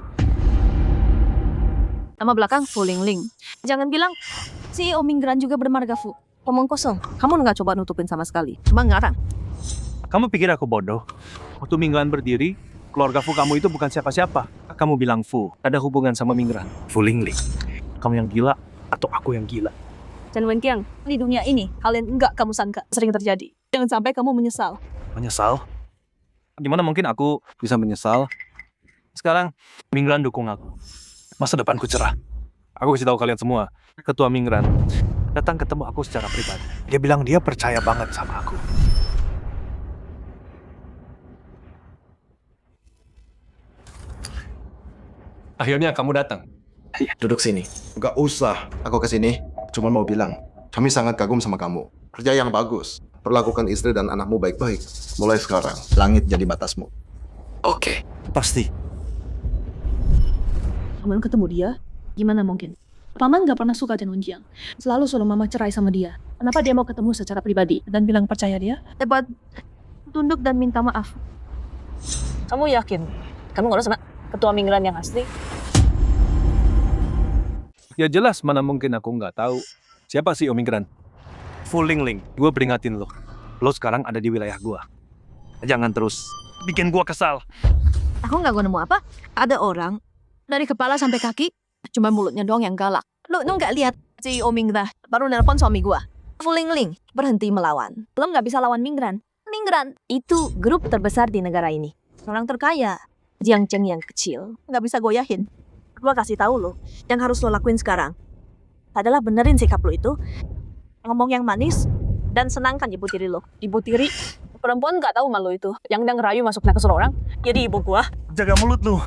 Nama belakang Fu Lingling. Jangan bilang CEO Mingran juga bermarga Fu. Omong kosong. Kamu nggak coba nutupin sama sekali. Cuma ngarang. Kamu pikir aku bodoh? Waktu Mingran berdiri, keluarga Fu kamu itu bukan siapa-siapa. Kamu bilang Fu ada hubungan sama Mingran. Fu Lingling. Kamu yang gila atau aku yang gila? Chen Wenqiang, di dunia ini kalian nggak kamu sangka sering terjadi. Jangan sampai kamu menyesal. Menyesal? Gimana mungkin aku bisa menyesal? Sekarang Mingran dukung aku. Masa depanku cerah. Aku kasih tahu kalian semua, Ketua Mingran datang ketemu aku secara pribadi. Dia bilang dia percaya banget sama aku. Akhirnya kamu datang. Duduk sini. Gak usah. Aku kesini cuma mau bilang, kami sangat kagum sama kamu. Kerja yang bagus. Perlakukan istri dan anakmu baik-baik. Mulai sekarang, langit jadi batasmu. Oke. Pasti. Kamu ketemu dia? Gimana mungkin? Paman gak pernah suka Chen Wenjiang. Selalu suruh mama cerai sama dia. Kenapa dia mau ketemu secara pribadi dan bilang percaya dia? Buat tunduk dan minta maaf. Kamu yakin? Kamu ngurus sama ketua Mingran yang asli? Ya jelas, mana mungkin aku nggak tahu siapa sih Mingran. Fu Lingling, gue peringatin lo. Lo sekarang ada di wilayah gue. Jangan terus bikin gue kesal. Aku nggak nemu apa. Ada orang dari kepala sampai kaki, cuma mulutnya doang yang galak. Lu nggak lihat CEO Mingran baru nelpon suami gua. Fu Lingling berhenti melawan. Belum nggak bisa lawan Mingran. Mingran itu grup terbesar di negara ini. Orang terkaya. Jiangcheng yang kecil nggak bisa goyahin. Gua kasih tahu lo, yang harus lo lakuin sekarang adalah benerin sikap lo itu, ngomong yang manis dan senangkan ibu tiri lo. Ibu tiri? Perempuan nggak tahu malu itu. Yang udah ngerayu masuknya ke orang. Jadi ibu gua. Jaga mulut lu.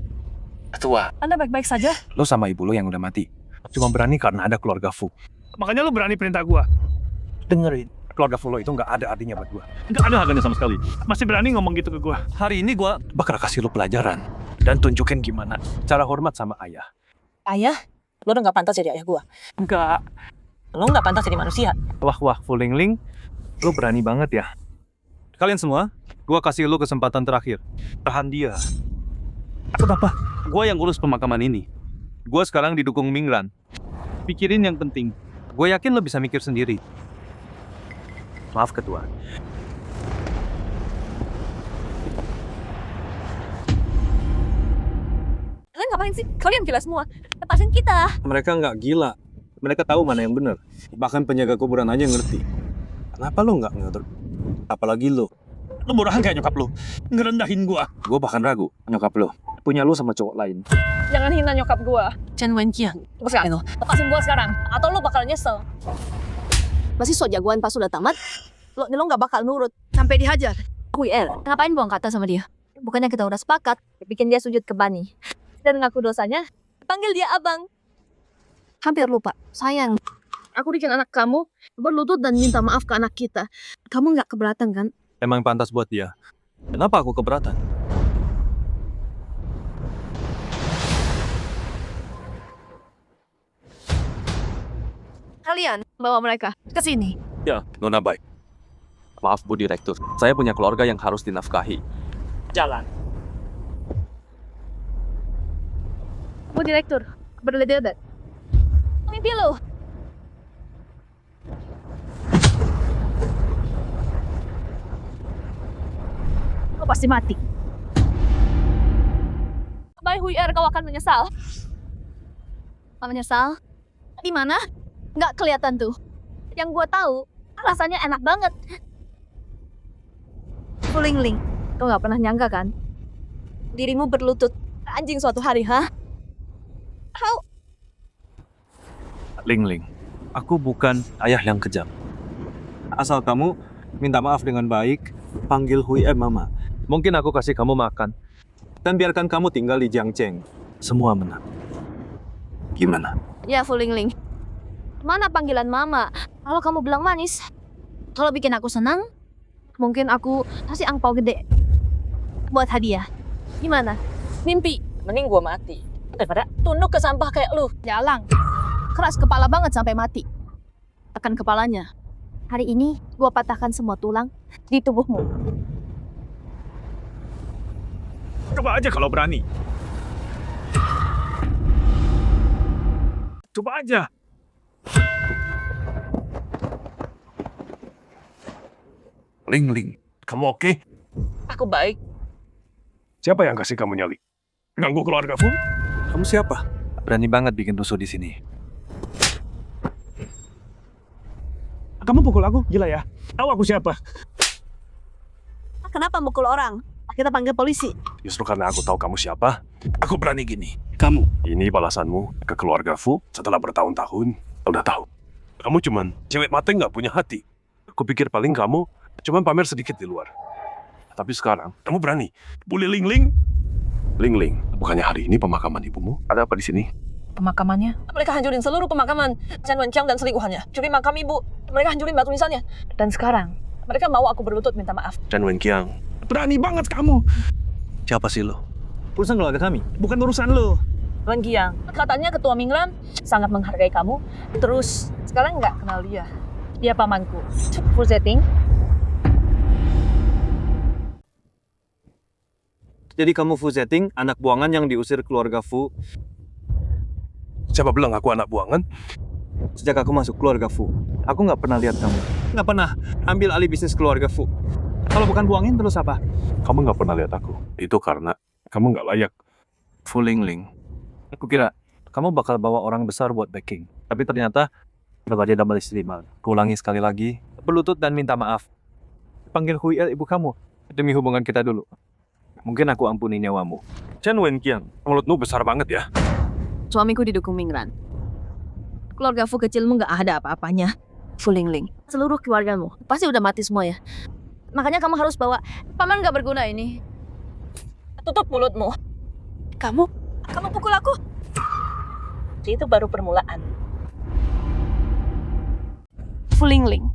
Ketua. Anda baik-baik saja? Lo sama ibu lo yang udah mati. Cuma berani karena ada keluarga Fu. Makanya lo berani perintah gua. Dengerin. Keluarga Fu lo itu nggak ada artinya buat gua. Nggak ada harganya sama sekali. Masih berani ngomong gitu ke gua. Hari ini gua bakal kasih lo pelajaran. Dan tunjukin gimana cara hormat sama ayah. Ayah? Lo udah nggak pantas jadi ayah gua? Enggak. Lo nggak pantas jadi manusia. Wah, Fu Lingling. Lo berani banget ya. Kalian semua, gua kasih lo kesempatan terakhir. Tahan dia. Kenapa? Gua yang urus pemakaman ini. Gua sekarang didukung Mingran. Pikirin yang penting. Gue yakin lo bisa mikir sendiri. Maaf, Ketua. Kalian ngapain sih? Kalian gila semua. Lepasin kita. Mereka nggak gila. Mereka tahu mana yang benar. Bahkan penjaga kuburan aja ngerti. Kenapa lo nggak ngerti? Apalagi lo. Lo bodohan kayak nyokap lo. Ngerendahin gua. Gua bahkan ragu nyokap lo punya lo sama cowok lain. Jangan hina nyokap gua. Chen Wenqiang. Lepasin lo. Lepasin gua sekarang. Atau lo bakal nyesel. Masih sok jagoan pas udah tamat, lo nggak bakal nurut sampai dihajar. Hui El, Ngapain buang kata sama dia? bukannya kita udah sepakat, bikin dia sujud ke Bani. Dan ngaku dosanya, panggil dia abang. Hampir lupa. Sayang. Aku bikin anak kamu berlutut dan minta maaf ke anak kita. Kamu nggak keberatan kan? Emang pantas buat dia. Kenapa aku keberatan? Kalian bawa mereka ke sini. Ya, Nona baik. Maaf Bu Direktur, saya punya keluarga yang harus dinafkahi. Jalan. Bu Direktur, berlededet. Mimpi lo. Kau pasti mati. Bye Hui Er, kau akan menyesal. Kau menyesal? Di mana? Nggak kelihatan tuh. Yang gue tahu, rasanya enak banget. Fu Lingling, Kau nggak pernah nyangka kan? dirimu berlutut anjing suatu hari, ha? Ling, aku bukan ayah yang kejam. Asal kamu minta maaf dengan baik, panggil Hui Mama. Mungkin aku kasih kamu makan, dan biarkan kamu tinggal di Jiangcheng. Semua menang. Gimana? Ya, Fu Lingling. Mana panggilan mama? Kalau kamu bilang manis, kalau bikin aku senang, mungkin aku kasih angpau gede buat hadiah. Gimana? Mimpi? Mending gua mati daripada tunduk ke sampah kayak lu. Jalang. Keras kepala banget sampai mati. Tekan kepalanya. Hari ini gua patahkan semua tulang di tubuhmu. Coba aja kalau berani. Coba aja. Ling, kamu oke? Aku baik. Siapa yang kasih kamu nyali? Ganggu keluarga Fu? Kamu siapa? Berani banget bikin rusuh di sini. Kamu pukul aku? Gila ya? Tahu aku siapa? Kenapa mukul orang? Kita panggil polisi. Justru karena aku tahu kamu siapa, aku berani gini. Kamu. Ini balasanmu ke keluarga Fu setelah bertahun-tahun. Udah tahu. Kamu cuman cewek mata nggak punya hati. Aku pikir paling kamu cuman pamer sedikit di luar. Tapi sekarang, kamu berani bully Ling. Ling, bukannya hari ini pemakaman ibumu? Ada apa di sini? Pemakamannya? Mereka hancurin seluruh pemakaman Chen Wenqiang dan selingkuhannya. Curi makam ibu. Mereka hancurin batu nisannya. Dan sekarang, mereka mau aku berlutut minta maaf. Chen Wenqiang. Berani banget kamu. Siapa sih lo? Urusan keluarga kami, bukan urusan lo. Wenqiang, katanya ketua Mingran sangat menghargai kamu. Terus, sekarang nggak kenal dia. Dia pamanku. Fu Zeting. Jadi kamu Fu Zeting, anak buangan yang diusir keluarga Fu. Siapa bilang aku anak buangan? Sejak aku masuk keluarga Fu, aku nggak pernah lihat kamu. Nggak pernah ambil alih bisnis keluarga Fu. Kalau bukan buangin terus apa? Kamu nggak pernah lihat aku. Itu karena kamu nggak layak. Fu Lingling. Aku kira kamu bakal bawa orang besar buat backing. Tapi ternyata berbagai double istimewa. Kuulangi sekali lagi, berlutut dan minta maaf. Panggil Hui ibu kamu demi hubungan kita dulu. Mungkin aku ampuni nyawamu. Chen Wenqiang, mulutmu besar banget ya. Suamiku didukung Mingran. Keluarga Fu kecilmu nggak ada apa-apanya. Fu Lingling. Seluruh keluargamu pasti udah mati semua ya. Makanya kamu harus bawa paman nggak berguna ini. Tutup mulutmu. Kamu pukul aku. Itu baru permulaan. Fu Lingling.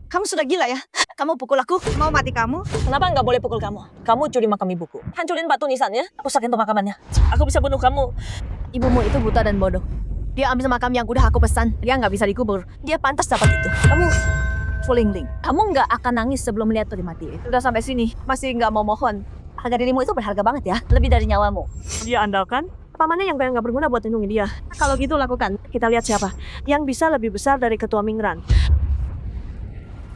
Kamu sudah gila ya? Kamu pukul aku, mau mati kamu? Kenapa nggak boleh pukul kamu? Kamu curi makam ibuku. Hancurin batu nisannya, rusakin pemakamannya. Aku bisa bunuh kamu. Ibumu itu buta dan bodoh. Dia ambil makam yang udah aku pesan. Dia nggak bisa dikubur. Dia pantas dapat itu. Kamu Fu Lingling. Kamu nggak akan nangis sebelum melihat Tori mati. Udah sampai sini, masih nggak mau mohon. Harga dirimu itu berharga banget ya. Lebih dari nyawamu. Dia andalkan pamannya yang nggak berguna buat lindungi dia. Kalau gitu lakukan. Kita lihat siapa yang bisa lebih besar dari ketua Mingran.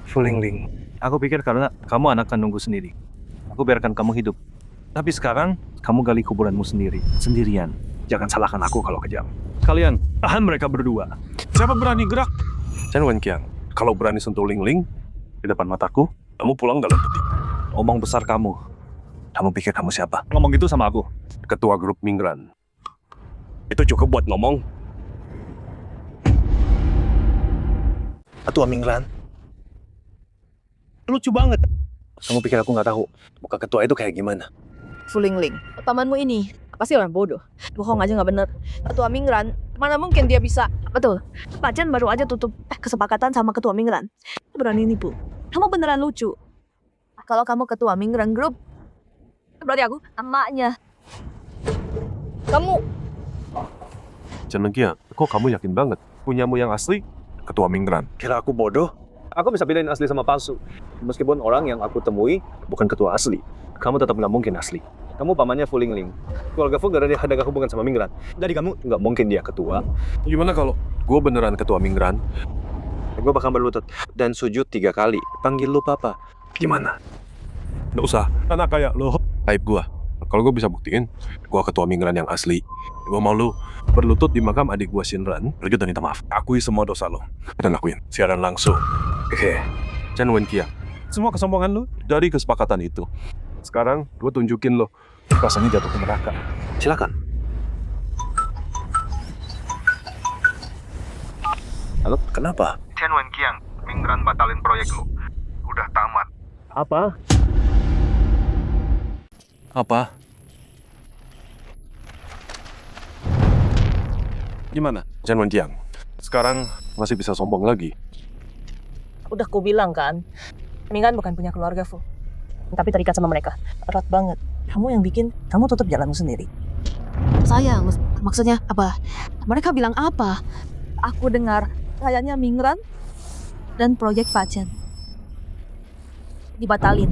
Fu Lingling, aku pikir karena kamu anak kandungku sendiri, aku biarkan kamu hidup. Tapi sekarang, kamu gali kuburanmu sendiri, sendirian. Jangan salahkan aku kalau kejam. Kalian, tahan mereka berdua. Siapa berani gerak? Chen Wenqiang, kalau berani sentuh Ling di depan mataku, kamu pulang dalam detik. Omong besar kamu. Kamu pikir kamu siapa? Ngomong gitu sama aku. Ketua grup Mingran. Itu cukup buat ngomong. Ketua Mingran? Lucu banget. Kamu pikir aku nggak tahu muka ketua itu kayak gimana? Fu Lingling, pamanmu ini pasti orang bodoh. Bohong aja nggak bener. Ketua Mingran, mana mungkin dia bisa? Betul. Pak Chen baru aja tutup kesepakatan sama ketua Mingran. Berani nipu. Kamu beneran lucu. Kalau kamu ketua Mingran Group, berarti aku emaknya. Kamu Chen Wenqiang, kok kamu yakin banget? Punyamu yang asli, ketua Mingran. Kira aku bodoh? Aku bisa bedain asli sama palsu. Meskipun orang yang aku temui bukan ketua asli, kamu tetap nggak mungkin asli. Kamu pamannya Fu Lingling. Keluarga Fu nggak ada hubungan sama Mingran. Jadi kamu nggak mungkin dia ketua. Gimana kalau gue beneran ketua Mingran? Gue bakal berlutut dan sujud 3 kali. Panggil lu papa. Gimana? Nggak usah. Anak kayak lo. Aib gue. Kalau gue bisa buktiin, gue ketua Mingran yang asli. Gue mau lu berlutut di makam adik gue Shinran, berlutut dan minta maaf. Akui semua dosa lo. Dan lakuin. Siaran langsung. Oke. Chen Wenqiang. Semua kesombongan lo dari kesepakatan itu. Sekarang gue tunjukin lo Rasanya jatuh ke neraka. Silakan. Halo, kenapa? Chen Wenqiang, Mingran batalin proyek lu. Udah tamat. Apa? Apa? Gimana, Chen Wenqiang? Sekarang masih bisa sombong lagi. Udah ku bilang kan, Mingran bukan punya keluarga, Fu. Tapi terikat sama mereka. Erat banget. Kamu yang bikin, kamu tutup jalanmu sendiri. Sayang, maksudnya apa? Mereka bilang apa? Aku dengar kayaknya Mingran dan proyek Pacen dibatalin.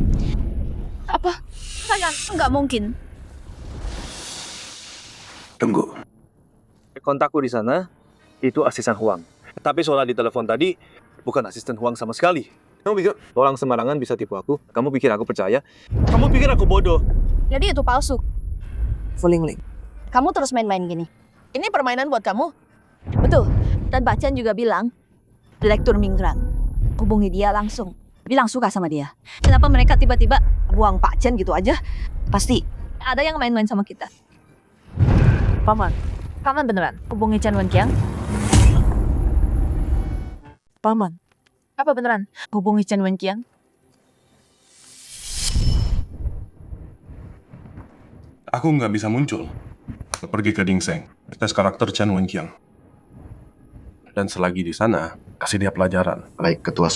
Apa? Sayang, nggak mungkin. Tunggu. Kontakku di sana itu asisten Huang. Tapi soal di telepon tadi bukan asisten Huang sama sekali. Kamu pikir orang sembarangan bisa tipu aku? Kamu pikir aku percaya? Kamu pikir aku bodoh? Jadi itu palsu. Fu Lingling. Kamu terus main-main gini. Ini permainan buat kamu. Betul. Dan Pacen juga bilang, Direktur Mingran, hubungi dia langsung. Bilang suka sama dia. Kenapa mereka tiba-tiba buang Pacen gitu aja? Pasti ada yang main-main sama kita. Paman. Paman beneran hubungi Chen Wenqiang? Paman. Apa beneran hubungi Chen Wenqiang? Aku nggak bisa muncul. Pergi ke Dingseng, tes karakter Chen Wenqiang. Dan selagi di sana, kasih dia pelajaran. Baik, Ketua.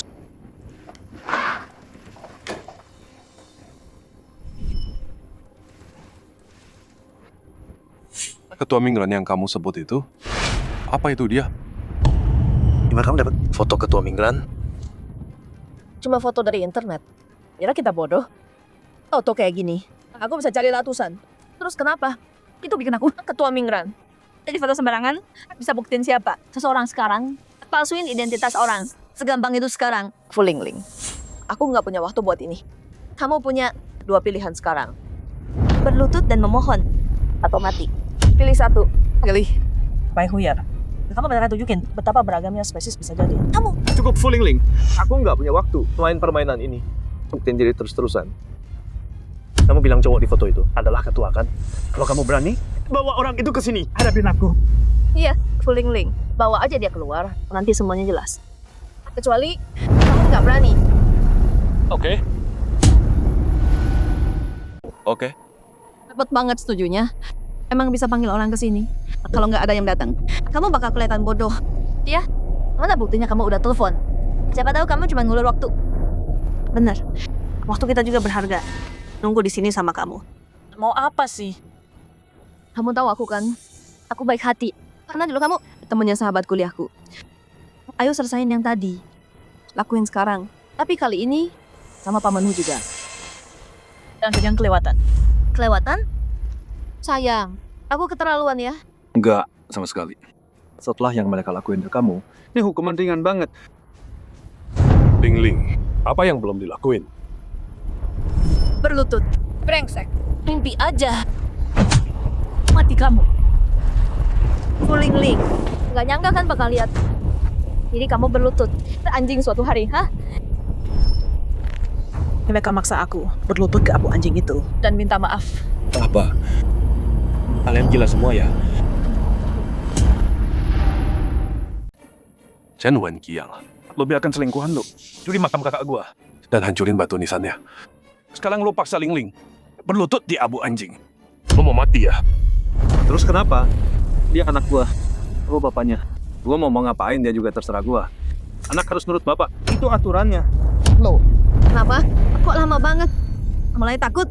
Ketua Mingran yang kamu sebut itu, apa itu dia? Gimana kamu dapat foto Ketua Mingran? Cuma foto dari internet. Kira kita bodoh? Foto kayak gini. Aku bisa cari ratusan. Terus kenapa? Itu bikin aku Ketua Mingran. jadi foto sembarangan. Bisa buktiin siapa? Seseorang sekarang palsuin identitas orang. Segampang itu sekarang. Fu Lingling. Aku nggak punya waktu buat ini. Kamu punya dua pilihan sekarang. Berlutut dan memohon. Atau mati. Pilih satu. Pilih. Pai Huyar. Kamu beneran tunjukin betapa beragamnya spesies bisa jadi. Kamu. Cukup Fu Lingling. Aku nggak punya waktu main permainan ini. Buktiin diri terus-terusan. Kamu bilang cowok di foto itu adalah ketua kan? Kalau kamu berani, bawa orang itu ke sini. Hadapin aku. Iya, Fu Lingling. Bawa aja dia keluar. Nanti semuanya jelas. Kecuali kamu nggak berani. Oke. Oke. Cepet banget setujunya. Emang bisa panggil orang ke sini. Kalau nggak ada yang datang, kamu bakal kelihatan bodoh. Ya, mana buktinya kamu udah telepon? Siapa tahu kamu cuma ngulur waktu. Bener. Waktu kita juga berharga. Nunggu di sini sama kamu. Mau apa sih? Kamu tahu aku kan? Aku baik hati. Karena dulu kamu temennya sahabat kuliahku. Ayo selesain yang tadi. Lakuin sekarang. Tapi kali ini sama pamanmu juga. Jangan kelewatan. Kelewatan? Sayang, aku keterlaluan ya. Enggak, sama sekali. Setelah yang mereka lakuin ke kamu, ini hukuman ringan banget. Lingling, apa yang belum dilakuin? Berlutut. Brengsek. Mimpi aja. Mati kamu. Fu Lingling. Gak nyangka kan bakal lihat. Jadi kamu berlutut. Anjing suatu hari, hah? Mereka maksa aku berlutut ke abu anjing itu dan minta maaf. Apa? Kalian gila semua ya? Chen Wenqiang, Lo biarkan selingkuhan lo. Curi makam kakak gua. dan hancurin batu nisannya. Sekarang lo paksa Lingling. Berlutut di abu anjing. Lo mau mati ya? Terus kenapa? Dia anak gua. Gua bapaknya. Gua mau ngapain dia juga terserah gua. Anak harus nurut bapak. Itu aturannya. Lo, kenapa? Kok lama banget? Mulai takut?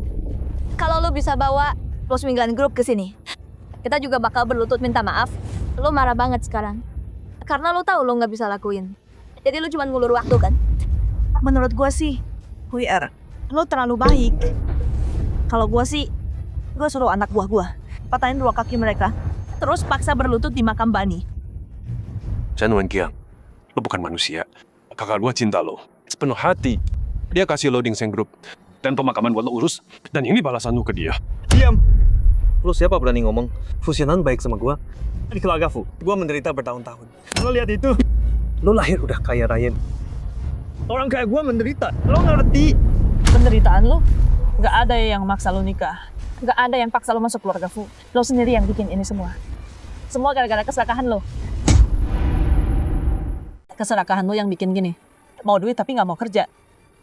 Kalau lo bisa bawa Plus Mingran Group ke sini, kita juga bakal berlutut minta maaf. Lo marah banget sekarang. Karena lo tahu lo nggak bisa lakuin. Jadi lo cuma ngulur waktu kan? Menurut gua sih, Huier, lo terlalu baik. Kalau gua sih, gua suruh anak buah gua patahin dua kaki mereka, terus paksa berlutut di makam Bani. Chen Wenqiang, lo bukan manusia. Kakak gua cinta lo sepenuh hati. Dia kasih lo Dingseng Group dan pemakaman buat lo urus. Dan ini balasan lo ke dia. Diam! Lo siapa berani ngomong? Fusionan baik sama gua. Di keluarga Fu, gua menderita bertahun-tahun. Lo lihat itu? Lo lahir udah kaya raya. Orang kayak gua menderita. Lo ngerti? Penderitaan lo? Gak ada yang maksa lo nikah. Nggak ada yang paksa lo masuk keluarga Fu. Lo sendiri yang bikin ini semua. Semua gara-gara keserakahan lo. Keserakahan lo yang bikin gini. Mau duit tapi nggak mau kerja.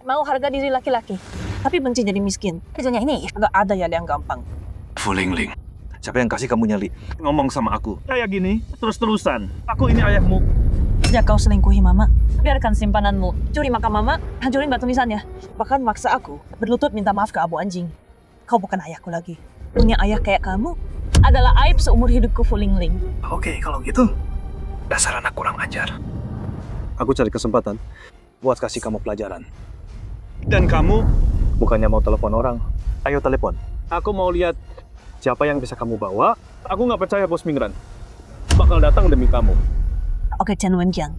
Mau harga diri laki-laki, tapi benci jadi miskin. Kerjanya ini nggak ada ya yang gampang. Fu Lingling, siapa yang kasih kamu nyali? Ngomong sama aku. Kayak gini, terus-terusan. Aku ini ayahmu. Sejak kau selingkuhi mama, biarkan simpananmu curi makam mama, hancurin batu nisannya. Bahkan maksa aku berlutut minta maaf ke Abu Anjing. Kau bukan ayahku lagi. Punya ayah kayak kamu adalah aib seumur hidupku, Fu Lingling. Oke, kalau gitu, dasar anak kurang ajar. Aku cari kesempatan buat kasih kamu pelajaran. Dan kamu bukannya mau telepon orang, ayo telepon. Aku mau lihat siapa yang bisa kamu bawa. Aku nggak percaya Bos Mingran bakal datang demi kamu. Oke, Chen Wenjiang.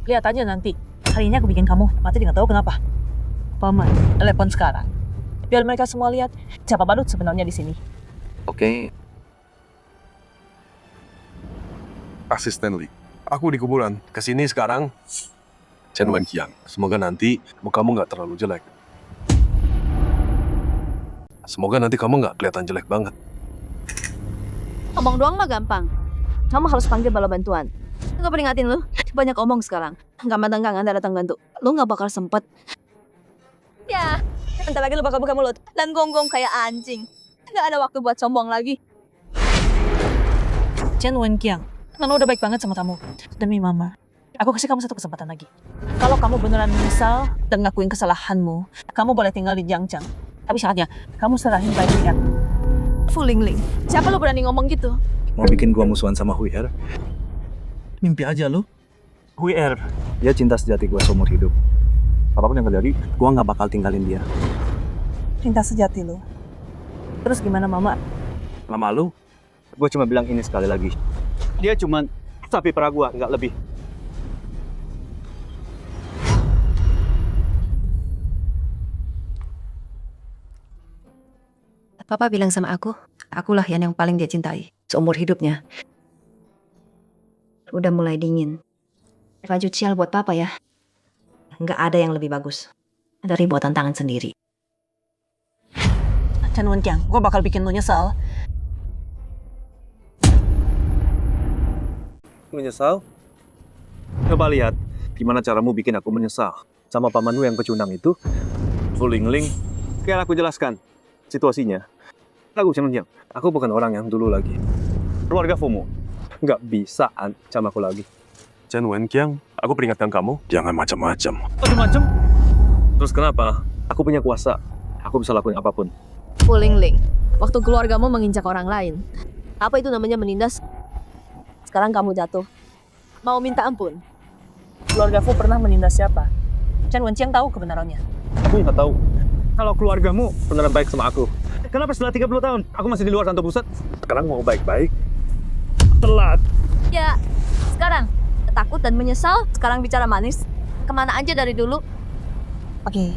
Lihat aja nanti. Hari ini aku bikin kamu mati nggak tahu kenapa. Paman, telepon sekarang. Biar mereka semua lihat siapa badut sebenarnya di sini. Oke. Asisten Li, aku di kuburan. Kesini sekarang. Chen Wenjiang, semoga nanti kamu nggak terlalu jelek. Semoga nanti kamu nggak kelihatan jelek banget. Omong doang mah gampang. Kamu harus panggil bala bantuan. Gue peringatin lu, banyak omong sekarang. Gak matang-gak Anda datang bantu. Lu gak bakal sempet. Ya, bentar lagi lu bakal buka mulut. Dan gonggong kayak anjing. Gak ada waktu buat sombong lagi. Chen Wenjiang, Nana udah baik banget sama kamu. Demi mama. Aku kasih kamu satu kesempatan lagi. Kalau kamu beneran menyesal dan ngakuin kesalahanmu, kamu boleh tinggal di Jiangjiang. Tapi syaratnya, kamu serahin Bai Lian. Fu Lingling, siapa lu berani ngomong gitu? Mau bikin gua musuhan sama Hui Er? Mimpi aja lu. Hui Er, dia cinta sejati gua seumur hidup. Apapun yang terjadi, gua nggak bakal tinggalin dia. Cinta sejati lu. Terus gimana mama? Mama lu? Gua cuma bilang ini sekali lagi. Dia cuma sapi perah gua, nggak lebih. Papa bilang sama akulah yang paling dia cintai seumur hidupnya. Udah mulai dingin. Baju sial buat papa ya. Nggak ada yang lebih bagus dari buatan tangan sendiri. Chen Wenjiang, gue bakal bikin lu nyesal. Menyesal? Coba lihat gimana caramu bikin aku menyesal sama pamanmu yang pecundang itu. Fu Lingling, biar aku jelaskan situasinya. Aku Chen, aku bukan orang yang dulu lagi. Keluarga Fumu nggak bisa ancam aku lagi. Chen Wenjiang, aku peringatkan kamu, jangan macam-macam. Macam-macam? Terus kenapa? Aku punya kuasa. Aku bisa lakuin apapun. Fu Lingling, waktu keluargamu menginjak orang lain. Apa itu namanya menindas? Sekarang kamu jatuh. Mau minta ampun? Keluarga Fu pernah menindas siapa? Chen Wenjiang tahu kebenarannya. Aku nggak tahu. Kalau keluargamu beneran baik sama aku, kenapa setelah 30 tahun aku masih di luar Santo Pusat? Sekarang mau baik-baik? Telat. Ya, sekarang takut dan menyesal, sekarang bicara manis. Kemana aja dari dulu? Oke,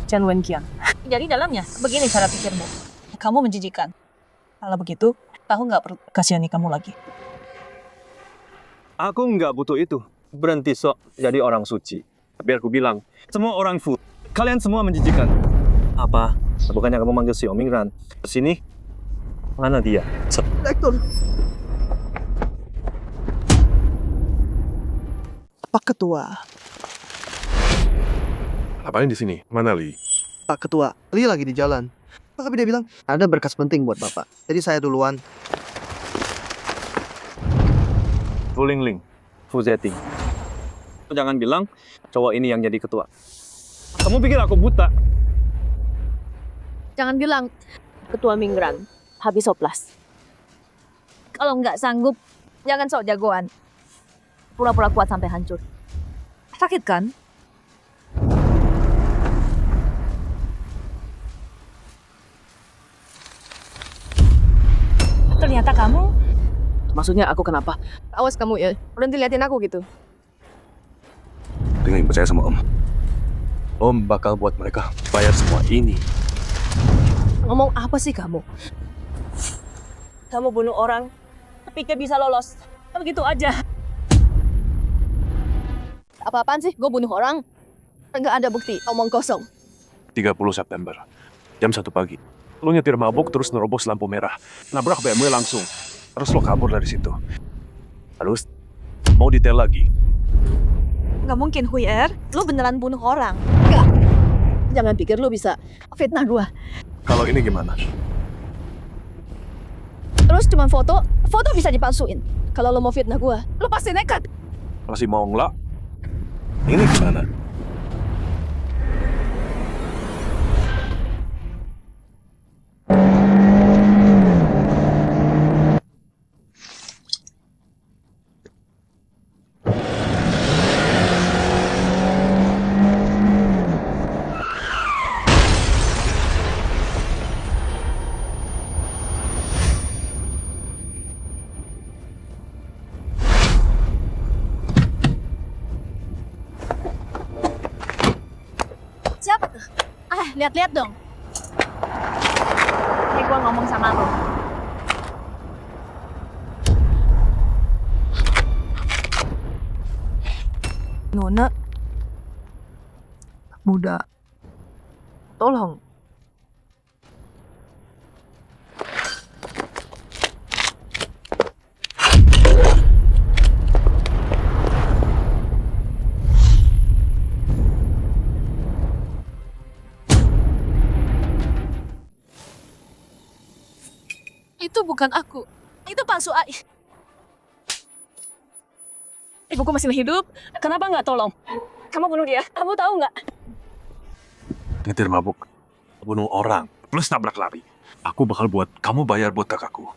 Chen Wenjiang. Jadi dalamnya, begini cara pikirmu. Kamu menjijikan. Kalau begitu, tahu nggak perlu kasihani kamu lagi. Aku nggak butuh itu. Berhenti sok jadi orang suci. Biar aku bilang, semua orang Fu, kalian semua menjijikan. Apa? Bukannya kamu manggil si Om Mingran? Kesini? Mana dia? Rektor. Pak Ketua. Apain di sini? Mana Li? Pak Ketua, Li lagi di jalan. Tapi dia bilang ada berkas penting buat Bapak. Jadi saya duluan. Fu Lingling, Fu Zeting. Jangan bilang cowok ini yang jadi ketua. Kamu pikir aku buta? Jangan bilang Ketua Mingran habis oplas. Kalau nggak sanggup, jangan sok jagoan. Pura-pura kuat sampai hancur. Sakit kan? Ternyata kamu... Maksudnya aku kenapa? Awas kamu ya, berhenti liatin aku gitu. Dengan percaya sama Om. Om bakal buat mereka bayar semua ini. Ngomong apa sih kamu? Kamu bunuh orang, tapi gak bisa lolos. Begitu aja. Apa-apaan sih? Gue bunuh orang? Nggak ada bukti, omong kosong. 30 September, jam 1 pagi. Lo nyetir mabuk terus nerobos lampu merah. Nabrak BMW langsung. Terus lo kabur dari situ. Terus, mau detail lagi? Nggak mungkin, Hui Er. Lu beneran bunuh orang. Enggak. Jangan pikir lu bisa fitnah gua. Kalau ini gimana? Terus cuma foto bisa dipalsuin. Kalau lo mau fitnah gua, lo pasti nekat. Masih mau ngelak? Ini gimana? Siapa tuh? Lihat-lihat dong. Kayak gua ngomong sama lu. Nona. Muda. Tolong. Itu bukan aku. Itu palsu AI. Ibuku masih hidup. Kenapa nggak tolong? Kamu bunuh dia. Kamu tahu nggak? Nyetir mabuk. Bunuh orang. Plus nabrak lari. Aku bakal buat kamu bayar buat kakakku.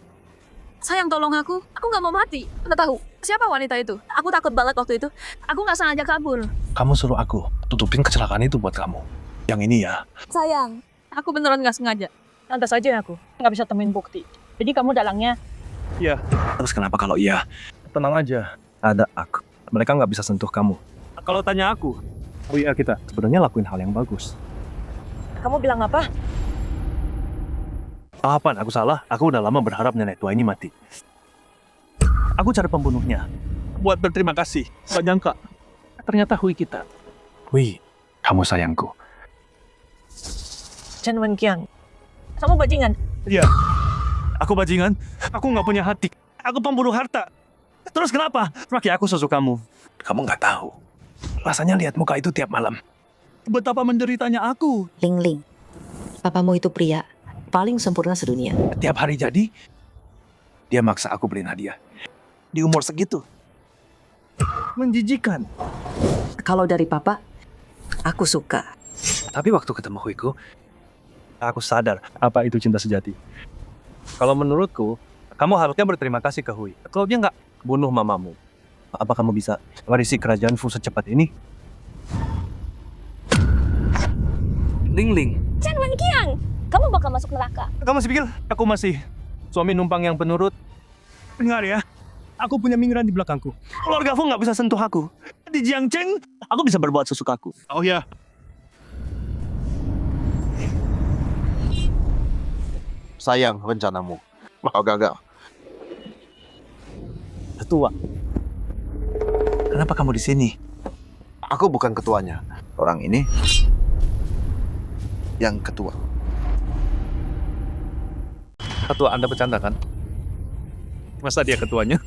Sayang, tolong aku. Aku nggak mau mati. Anda tahu siapa wanita itu? Aku takut banget waktu itu. Aku nggak sengaja kabur. Kamu suruh aku tutupin kecelakaan itu buat kamu. Yang ini ya. Sayang, aku beneran nggak sengaja. Lantas aja aku nggak bisa temuin bukti. Jadi kamu dalangnya. Iya. Terus kenapa kalau iya? Tenang aja. Ada aku. Mereka nggak bisa sentuh kamu. Kalau tanya aku, oh iya kita sebenarnya lakuin hal yang bagus. Kamu bilang apa? Apaan? Aku salah? Aku udah lama berharap nenek tua ini mati. Aku cari pembunuhnya. Buat berterima kasih. Gak nyangka. Ternyata Hui kita. Hui, kamu sayangku. Chen Wenqiang, kamu bajingan. Iya. Aku bajingan. Aku nggak punya hati. Aku pembunuh harta. Terus kenapa? Maki aku susu kamu. Kamu nggak tahu. Rasanya lihat muka itu tiap malam. Betapa menderitanya aku. Ling Ling, papamu itu pria paling sempurna sedunia. Tiap hari jadi, dia maksa aku beliin hadiah. Di umur segitu. Menjijikan. Kalau dari papa, aku suka. Tapi waktu ketemu Huiku, aku sadar apa itu cinta sejati. Kalau menurutku, kamu harusnya berterima kasih ke Hui. Kalau dia nggak bunuh mamamu, apa kamu bisa warisi kerajaan Fu secepat ini? Ling Ling, Chen Wenqiang, kamu bakal masuk neraka. kamu masih pikir aku masih suami numpang yang penurut? Dengar ya, aku punya Mingran di belakangku. Keluarga Fu nggak bisa sentuh aku. Di Jiangcheng, aku bisa berbuat sesukaku. Oh ya. Sayang rencanamu. Kau gagal. Ketua, kenapa kamu di sini? Aku bukan ketuanya. Orang ini yang ketua. Ketua Anda bercanda kan? Masa dia ketuanya?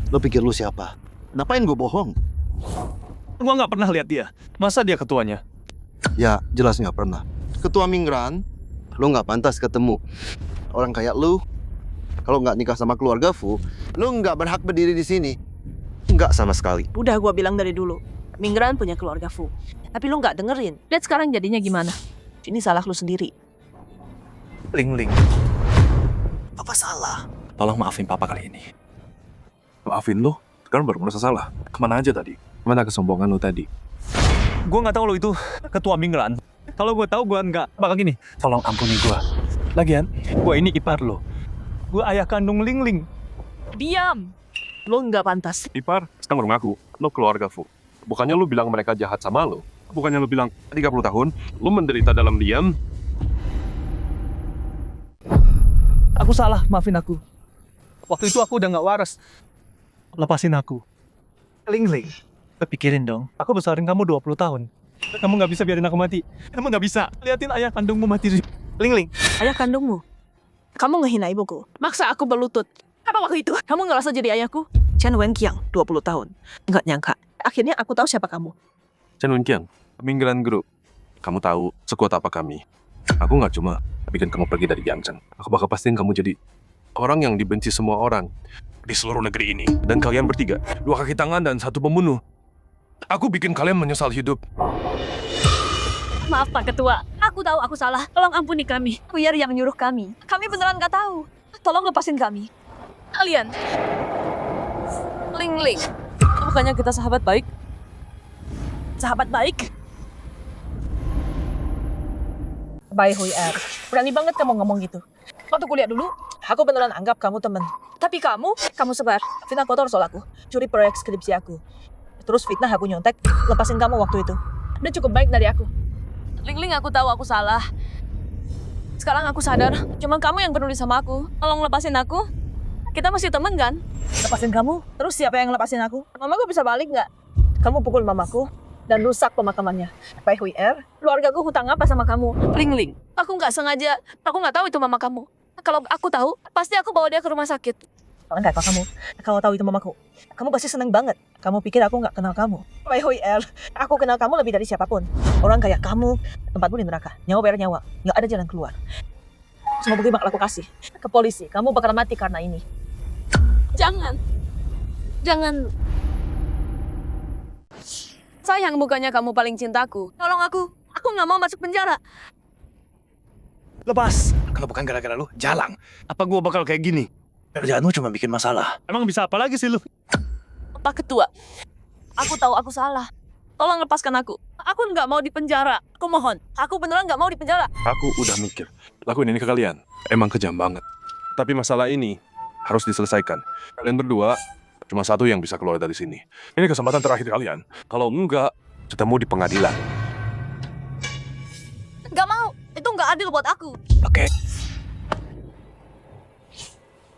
Lo pikir lu siapa? Ngapain gue bohong? Gua nggak pernah lihat dia. Masa dia ketuanya? Ya, jelas nggak pernah. Ketua Mingran, lo nggak pantas ketemu. Orang kayak lu, kalau nggak nikah sama keluarga Fu, lo nggak berhak berdiri di sini. Nggak sama sekali. Udah gua bilang dari dulu. Mingran punya keluarga Fu. Tapi lu nggak dengerin. Lihat sekarang jadinya gimana? Ini salah lu sendiri. Ling Ling. Papa salah. Tolong maafin papa kali ini. Maafin lo, sekarang baru merasa salah. Kemana aja tadi? Kemana kesombongan lo tadi? Gue nggak tahu lo itu ketua Mingran. Kalau gue tahu gue nggak bakal gini. Tolong ampuni gue. Lagian, gue ini ipar lo. Gue ayah kandung Ling Ling. Diam. Lo nggak pantas. Ipar, sekarang baru ngaku. Lo keluarga Fu. Bukannya lo bilang mereka jahat sama lo. Bukannya lo bilang 30 tahun, lo menderita dalam diam. Aku salah, maafin aku. Waktu itu aku udah nggak waras. Lepasin aku. Ling Ling, pikirin dong. Aku besarin kamu 20 tahun. Kamu nggak bisa biarin aku mati. Kamu nggak bisa. Liatin ayah kandungmu mati. Ling. Ayah kandungmu. Kamu ngehina ibuku. Maksa aku berlutut. Apa waktu itu? Kamu ngerasa jadi ayahku? Chen Wenqiang, 20 tahun. Nggak nyangka. Akhirnya aku tahu siapa kamu. Chen Wenqiang, Mingran Group. Kamu tahu sekuat apa kami. Aku nggak cuma bikin kamu pergi dari Yangzheng. Aku bakal pastiin kamu jadi orang yang dibenci semua orang di seluruh negeri ini. Dan kalian bertiga, 2 kaki tangan dan 1 pembunuh. Aku bikin kalian menyesal hidup. Maaf Pak Ketua, aku tahu aku salah. Tolong ampuni kami. Huier yang menyuruh kami. Kami beneran nggak tahu. Tolong lepasin kami. Kalian. Ling. Bukannya kita sahabat baik? Sahabat baik? Bai Huier, berani banget kamu ngomong gitu. Waktu kuliah dulu, aku beneran anggap kamu temen. Tapi kamu sebar. Fitnah kotor soal aku. Curi proyek skripsi aku. Terus fitnah aku nyontek, lepasin kamu waktu itu. Udah cukup baik dari aku. Ling, aku tahu aku salah. Sekarang aku sadar, cuma kamu yang peduli sama aku. Tolong lepasin aku. Kita masih temen kan? Lepasin kamu? Terus siapa yang lepasin aku? Mamaku bisa balik nggak? Kamu pukul mamaku dan rusak pemakamannya. Pai Huier, keluargaku hutang apa sama kamu? Ling, aku nggak sengaja. Aku nggak tahu itu mama kamu. Kalau aku tahu, pasti aku bawa dia ke rumah sakit. Enggak, kamu. Kalau tahu itu mamaku, kamu pasti seneng banget. Kamu pikir aku nggak kenal kamu? Pai Huier, aku kenal kamu lebih dari siapapun. Orang kayak kamu, tempatmu di neraka. Nyawa bayar nyawa, nggak ada jalan keluar. Semua bukti bakal aku kasih ke polisi. Kamu bakal mati karena ini. Jangan. Sayang, bukannya kamu paling cintaku. Tolong aku nggak mau masuk penjara. Lepas. Kalau bukan gara-gara lu, jalang. Apa gua bakal kayak gini? Kerjaanmu cuma bikin masalah. Emang bisa apa lagi sih lu? Pak Ketua, aku tahu aku salah. Tolong lepaskan aku. Aku nggak mau di penjara. Aku mohon. Aku beneran nggak mau di penjara. Aku udah mikir, lakuin ini ke kalian. Emang kejam banget. Tapi masalah ini harus diselesaikan. Kalian berdua, cuma satu yang bisa keluar dari sini. Ini kesempatan terakhir kalian. Kalau enggak, ketemu di pengadilan. Nggak mau. Itu nggak adil buat aku. Oke.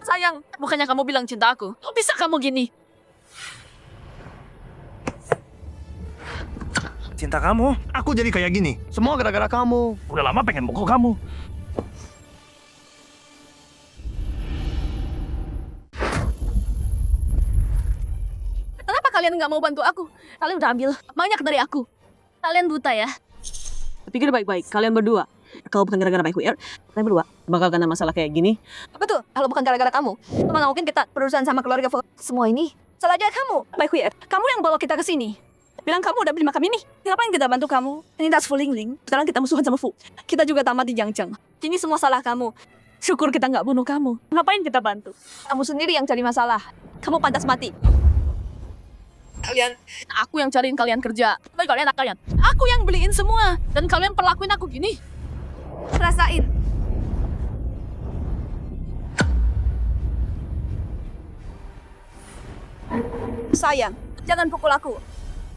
Sayang, bukannya kamu bilang cinta aku. Kok bisa kamu gini? Cinta kamu? Aku jadi kayak gini. Semua gara-gara kamu. Udah lama pengen mukul kamu. Kenapa kalian nggak mau bantu aku? Kalian udah ambil banyak dari aku. Kalian buta ya? Pikir baik-baik, kalian berdua. Kalau bukan gara-gara Pai Huier, kalian berdua bakal kena masalah kayak gini. Betul, kalau bukan gara-gara kamu. Mana mungkin kita berurusan sama keluarga Fu. Semua ini salah aja kamu. Pai Huier, kamu yang bawa kita ke sini. Bilang kamu udah beli makam ini. Ngapain kita bantu kamu? Ini tas Fu Ling. Sekarang kita musuhan sama Fu. Kita juga tamat di Yangzheng. Ini semua salah kamu. Syukur kita nggak bunuh kamu. Ngapain kita bantu? Kamu sendiri yang cari masalah. Kamu pantas mati. Aku yang cariin kalian kerja. Tapi kalian anak kalian. Aku yang beliin semua. Dan kalian perlakuin aku gini. Rasain. Sayang, jangan pukul aku.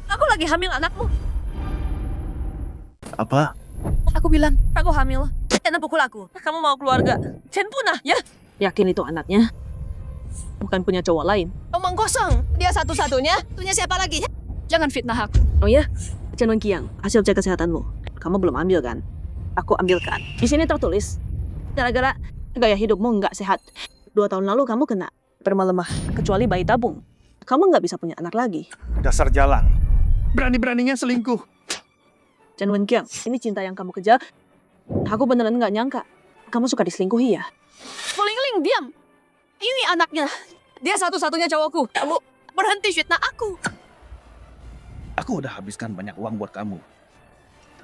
Aku lagi hamil anakmu. Apa? Aku bilang, aku hamil. Jangan pukul aku. Kamu mau keluarga? Chen punah, ya? Yakin itu anaknya? Bukan punya cowok lain. Omong kosong. Dia satu-satunya. Punya siapa lagi? Jangan fitnah aku. Oh ya? Chen Wenqiang, hasil cek kesehatanmu. Kamu belum ambil kan? Aku ambilkan. Di sini tertulis, gara-gara gaya hidupmu nggak sehat. 2 tahun lalu kamu kena permalemah, kecuali bayi tabung. Kamu nggak bisa punya anak lagi. Dasar jalang. Berani-beraninya selingkuh. Chen Wenqiang, ini cinta yang kamu kejar. Aku beneran nggak nyangka. Kamu suka diselingkuhi ya? Fu Ling, diam. Ini anaknya. Dia satu-satunya cowokku. Kamu berhenti fitnah aku. Aku udah habiskan banyak uang buat kamu.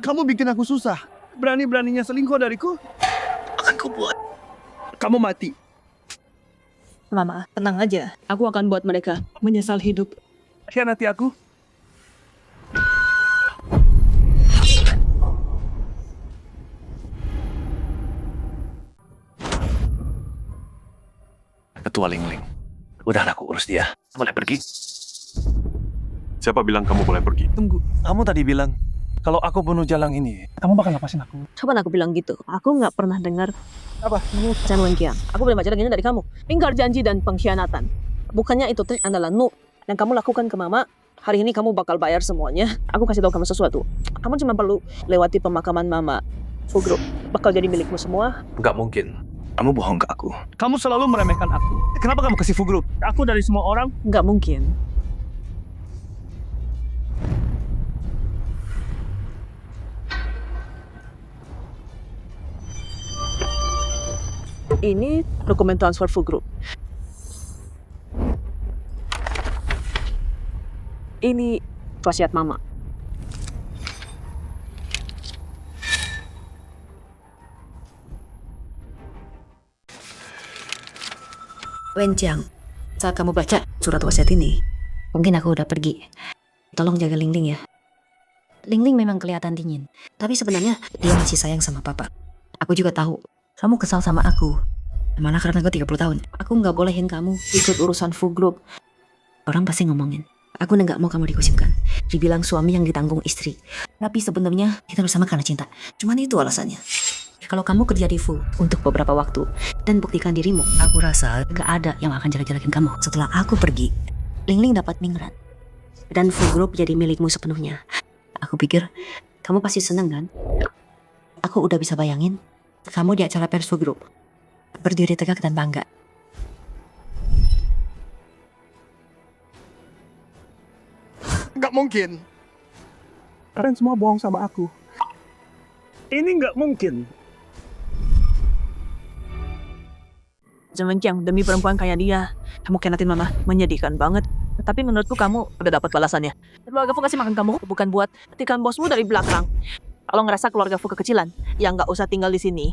Kamu bikin aku susah. Berani-beraninya selingkuh dariku. Akan kubuat kamu mati. Mama, tenang aja. Aku akan buat mereka menyesal hidup. Hianati aku. Ketua Ling. Udah aku urus dia. Boleh pergi? Siapa bilang kamu boleh pergi? Tunggu, kamu tadi bilang kalau aku bunuh jalang ini, kamu bakal lepasin aku. Coba aku bilang gitu. Aku nggak pernah dengar Apa? Chen Wenqiang. Aku belum baca lagi dari kamu. Ingkar janji dan pengkhianatan. Bukannya itu trik andalanmu yang kamu lakukan ke mama Hari ini kamu bakal bayar semuanya. Aku kasih tahu kamu sesuatu. Kamu cuma perlu lewati pemakaman Mama. Full group bakal jadi milikmu semua. Nggak mungkin. Kamu bohong ke aku. Kamu selalu meremehkan aku. Kenapa kamu kasih full group? Aku dari semua orang. Nggak mungkin. Ini dokumen transfer full group. Ini wasiat Mama. Wenjiang, saat kamu baca surat wasiat ini, mungkin aku udah pergi. Tolong jaga Lingling ya. Lingling memang kelihatan dingin, tapi sebenarnya dia masih sayang sama papa. Aku juga tahu, kamu kesal sama aku. Malah karena gue 30 tahun. Aku nggak bolehin kamu ikut urusan full group. Orang pasti ngomongin, aku nggak mau kamu digosipkan. Dibilang suami yang ditanggung istri. Tapi sebenarnya kita bersama karena cinta. Cuman itu alasannya. Kalau kamu kerja di full untuk beberapa waktu dan buktikan dirimu, aku rasa gak ada yang akan jelek-jelekin kamu. Setelah aku pergi, Lingling dapat Mingran. Dan full group jadi milikmu sepenuhnya. Aku pikir kamu pasti seneng kan? Aku udah bisa bayangin kamu di acara pers full group. Berdiri tegak dan bangga. Nggak mungkin. Kalian semua bohong sama aku. Ini nggak mungkin. Zewenjiang, demi perempuan kayak dia, kamu khianatin Mama. Menyedihkan banget. Tapi menurutku kamu udah dapat balasannya. Keluarga Fu kasih makan kamu, bukan buat tikam bosmu dari belakang. Kalau ngerasa keluarga Fu kekecilan, ya nggak usah tinggal di sini.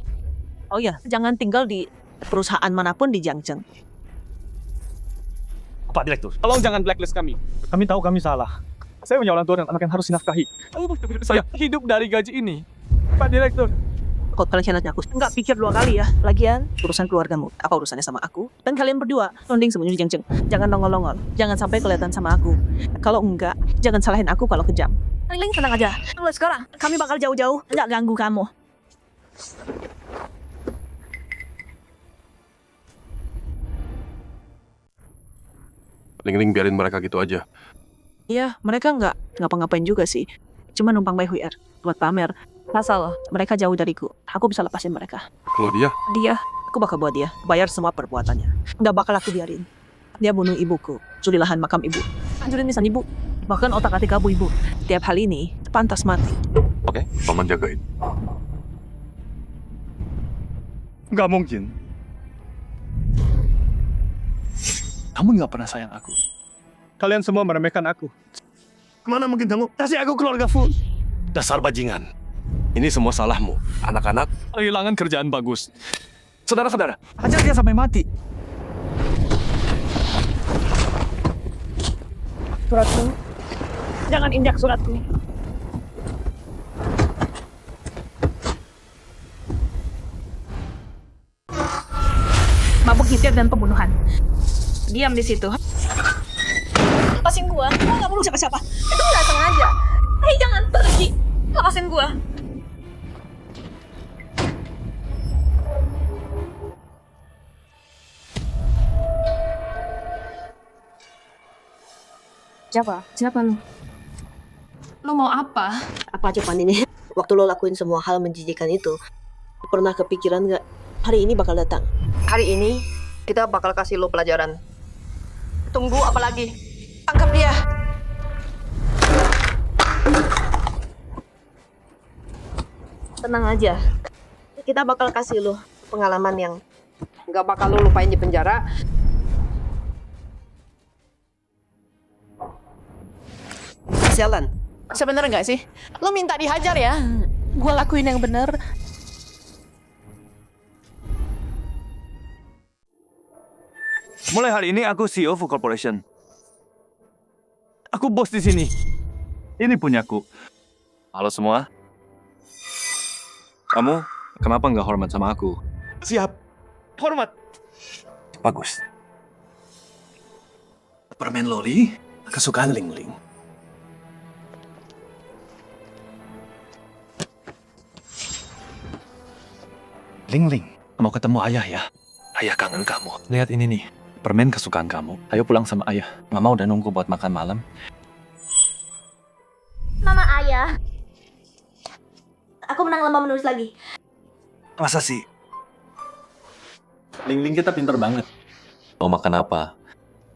Oh ya, jangan tinggal di perusahaan manapun di Jiangzheng. Pak Direktur, tolong jangan blacklist kami. Kami tahu kami salah. Saya punya orang tua dan anak yang harus dinafkahi. Saya hidup dari gaji ini. Pak Direktur. Kok kalian khianatnya aku? Nggak pikir 2 kali ya. Lagian, urusan keluargamu. Apa urusannya sama aku? Dan kalian berdua, Ronding sembunyi di Jiangzheng. Jangan nongol-nongol. Jangan sampai kelihatan sama aku. Kalau enggak, jangan salahin aku kalau kejam. Lingling tenang aja. Mulai sekarang, kami bakal jauh-jauh. Nggak ganggu kamu. Lingling biarin mereka gitu aja. Iya, mereka nggak ngapa-ngapain juga sih. Cuma numpang Bai Hui Er buat pamer. Asal mereka jauh dariku, aku bisa lepasin mereka. Kalau dia? Dia, aku bakal buat dia bayar semua perbuatannya. Nggak bakal aku biarin. Dia bunuh ibuku, curi lahan makam ibu, hancurin nisan ibu, bahkan otak-atik abu ibu. Tiap hal ini pantas mati. Oke, paman jagain. Nggak mungkin. Kamu nggak pernah sayang aku. Kalian semua meremehkan aku. Kemana mungkin kamu kasih aku keluarga Fu? Dasar bajingan. Ini semua salahmu. Anak-anak kehilangan kerjaan bagus. Saudara-saudara, hajar dia sampai mati. Suratku. Jangan injak suratku. Mabuk nyetir dan pembunuhan. Diam di situ. Lepasin gua. Gua nggak perlu siapa-siapa. Itu nggak sengaja. Hei, jangan pergi. Lepasin gua. Siapa lu? Lo mau apa? Apa aja Pan ini? Waktu lo lakuin semua hal menjijikan itu, pernah kepikiran nggak hari ini bakal datang? Hari ini kita bakal kasih lo pelajaran. Tunggu apa lagi? Tangkap dia. Tenang aja, kita bakal kasih lo pengalaman yang nggak bakal lo lupain di penjara. Sialan. Sebenernya nggak sih? Lo minta dihajar ya? Gua lakuin yang bener. Mulai hari ini aku CEO Fu Corporation. Aku bos di sini. Ini punyaku. Halo semua. Kamu kenapa nggak hormat sama aku? Siap. Hormat. Bagus. Permen loli kesukaan Lingling. Lingling, mau ketemu ayah ya? Ayah kangen kamu. Lihat ini nih, permen kesukaan kamu. Ayo pulang sama ayah. Mama udah nunggu buat makan malam. ya. Aku menang lomba menulis lagi. Masa sih? Ling-Ling kita pinter banget. Mau makan apa?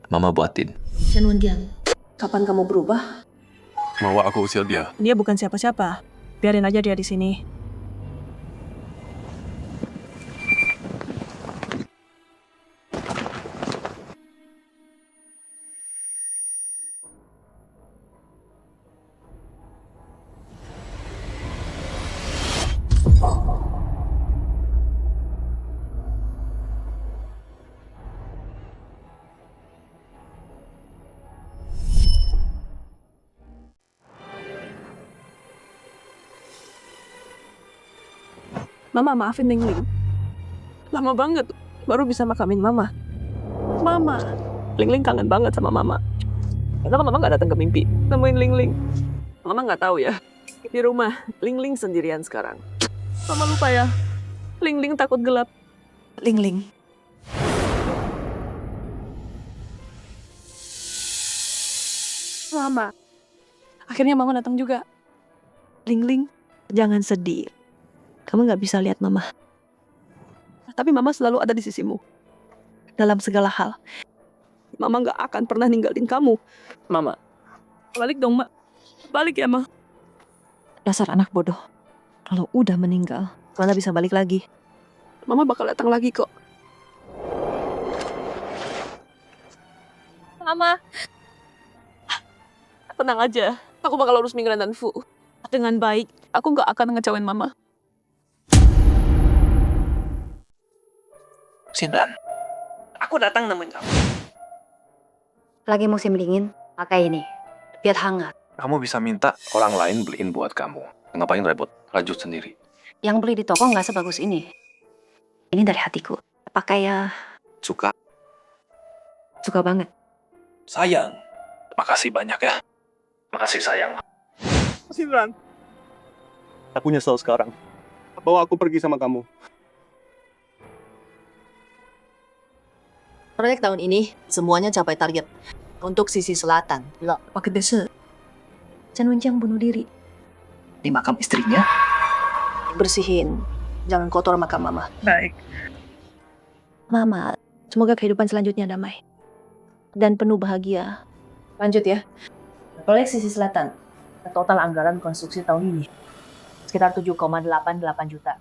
Mama buatin. Chen Wendiang. Kapan kamu berubah? Mau aku usir dia. Dia bukan siapa-siapa. Biarin aja dia di sini. Mama, maafin Ling-Ling. Lama banget baru bisa makamin Mama. Mama, Ling-Ling kangen banget sama Mama. Kenapa Mama nggak datang ke mimpi nemuin Ling-Ling? Mama nggak tahu ya. Di rumah, Ling-Ling sendirian sekarang. Mama lupa ya. Ling-Ling takut gelap. Ling-Ling. Mama. Akhirnya Mama datang juga. Ling-Ling, jangan sedih. Kamu nggak bisa lihat Mama. Tapi Mama selalu ada di sisimu. Dalam segala hal. Mama nggak akan pernah ninggalin kamu. Mama. Balik dong, Mak. Balik ya, Ma. Dasar anak bodoh. Kalau udah meninggal, mana bisa balik lagi. Mama bakal datang lagi kok. Mama. Tenang aja. Aku bakal urus Mingran dan Fu. Dengan baik. Aku nggak akan ngecewain Mama. Sindan. Aku datang nemuin kamu. Lagi musim dingin, pakai ini. Biar hangat. Kamu bisa minta orang lain beliin buat kamu. Ngapain repot? Rajut sendiri. Yang beli di toko nggak sebagus ini. Ini dari hatiku. Pakai ya. Suka? Suka banget. Sayang. Makasih banyak ya. Makasih sayang. Sindan. Aku nyesel sekarang. Bawa aku pergi sama kamu. Proyek tahun ini semuanya capai target. Untuk sisi selatan. Loh, pakai desa. Chen Wenjiang bunuh diri. Di makam istrinya. Bersihin. Jangan kotor makam Mama. Baik. Mama, semoga kehidupan selanjutnya damai. Dan penuh bahagia. Lanjut ya. Proyek sisi selatan. Total anggaran konstruksi tahun ini sekitar 7,88 juta.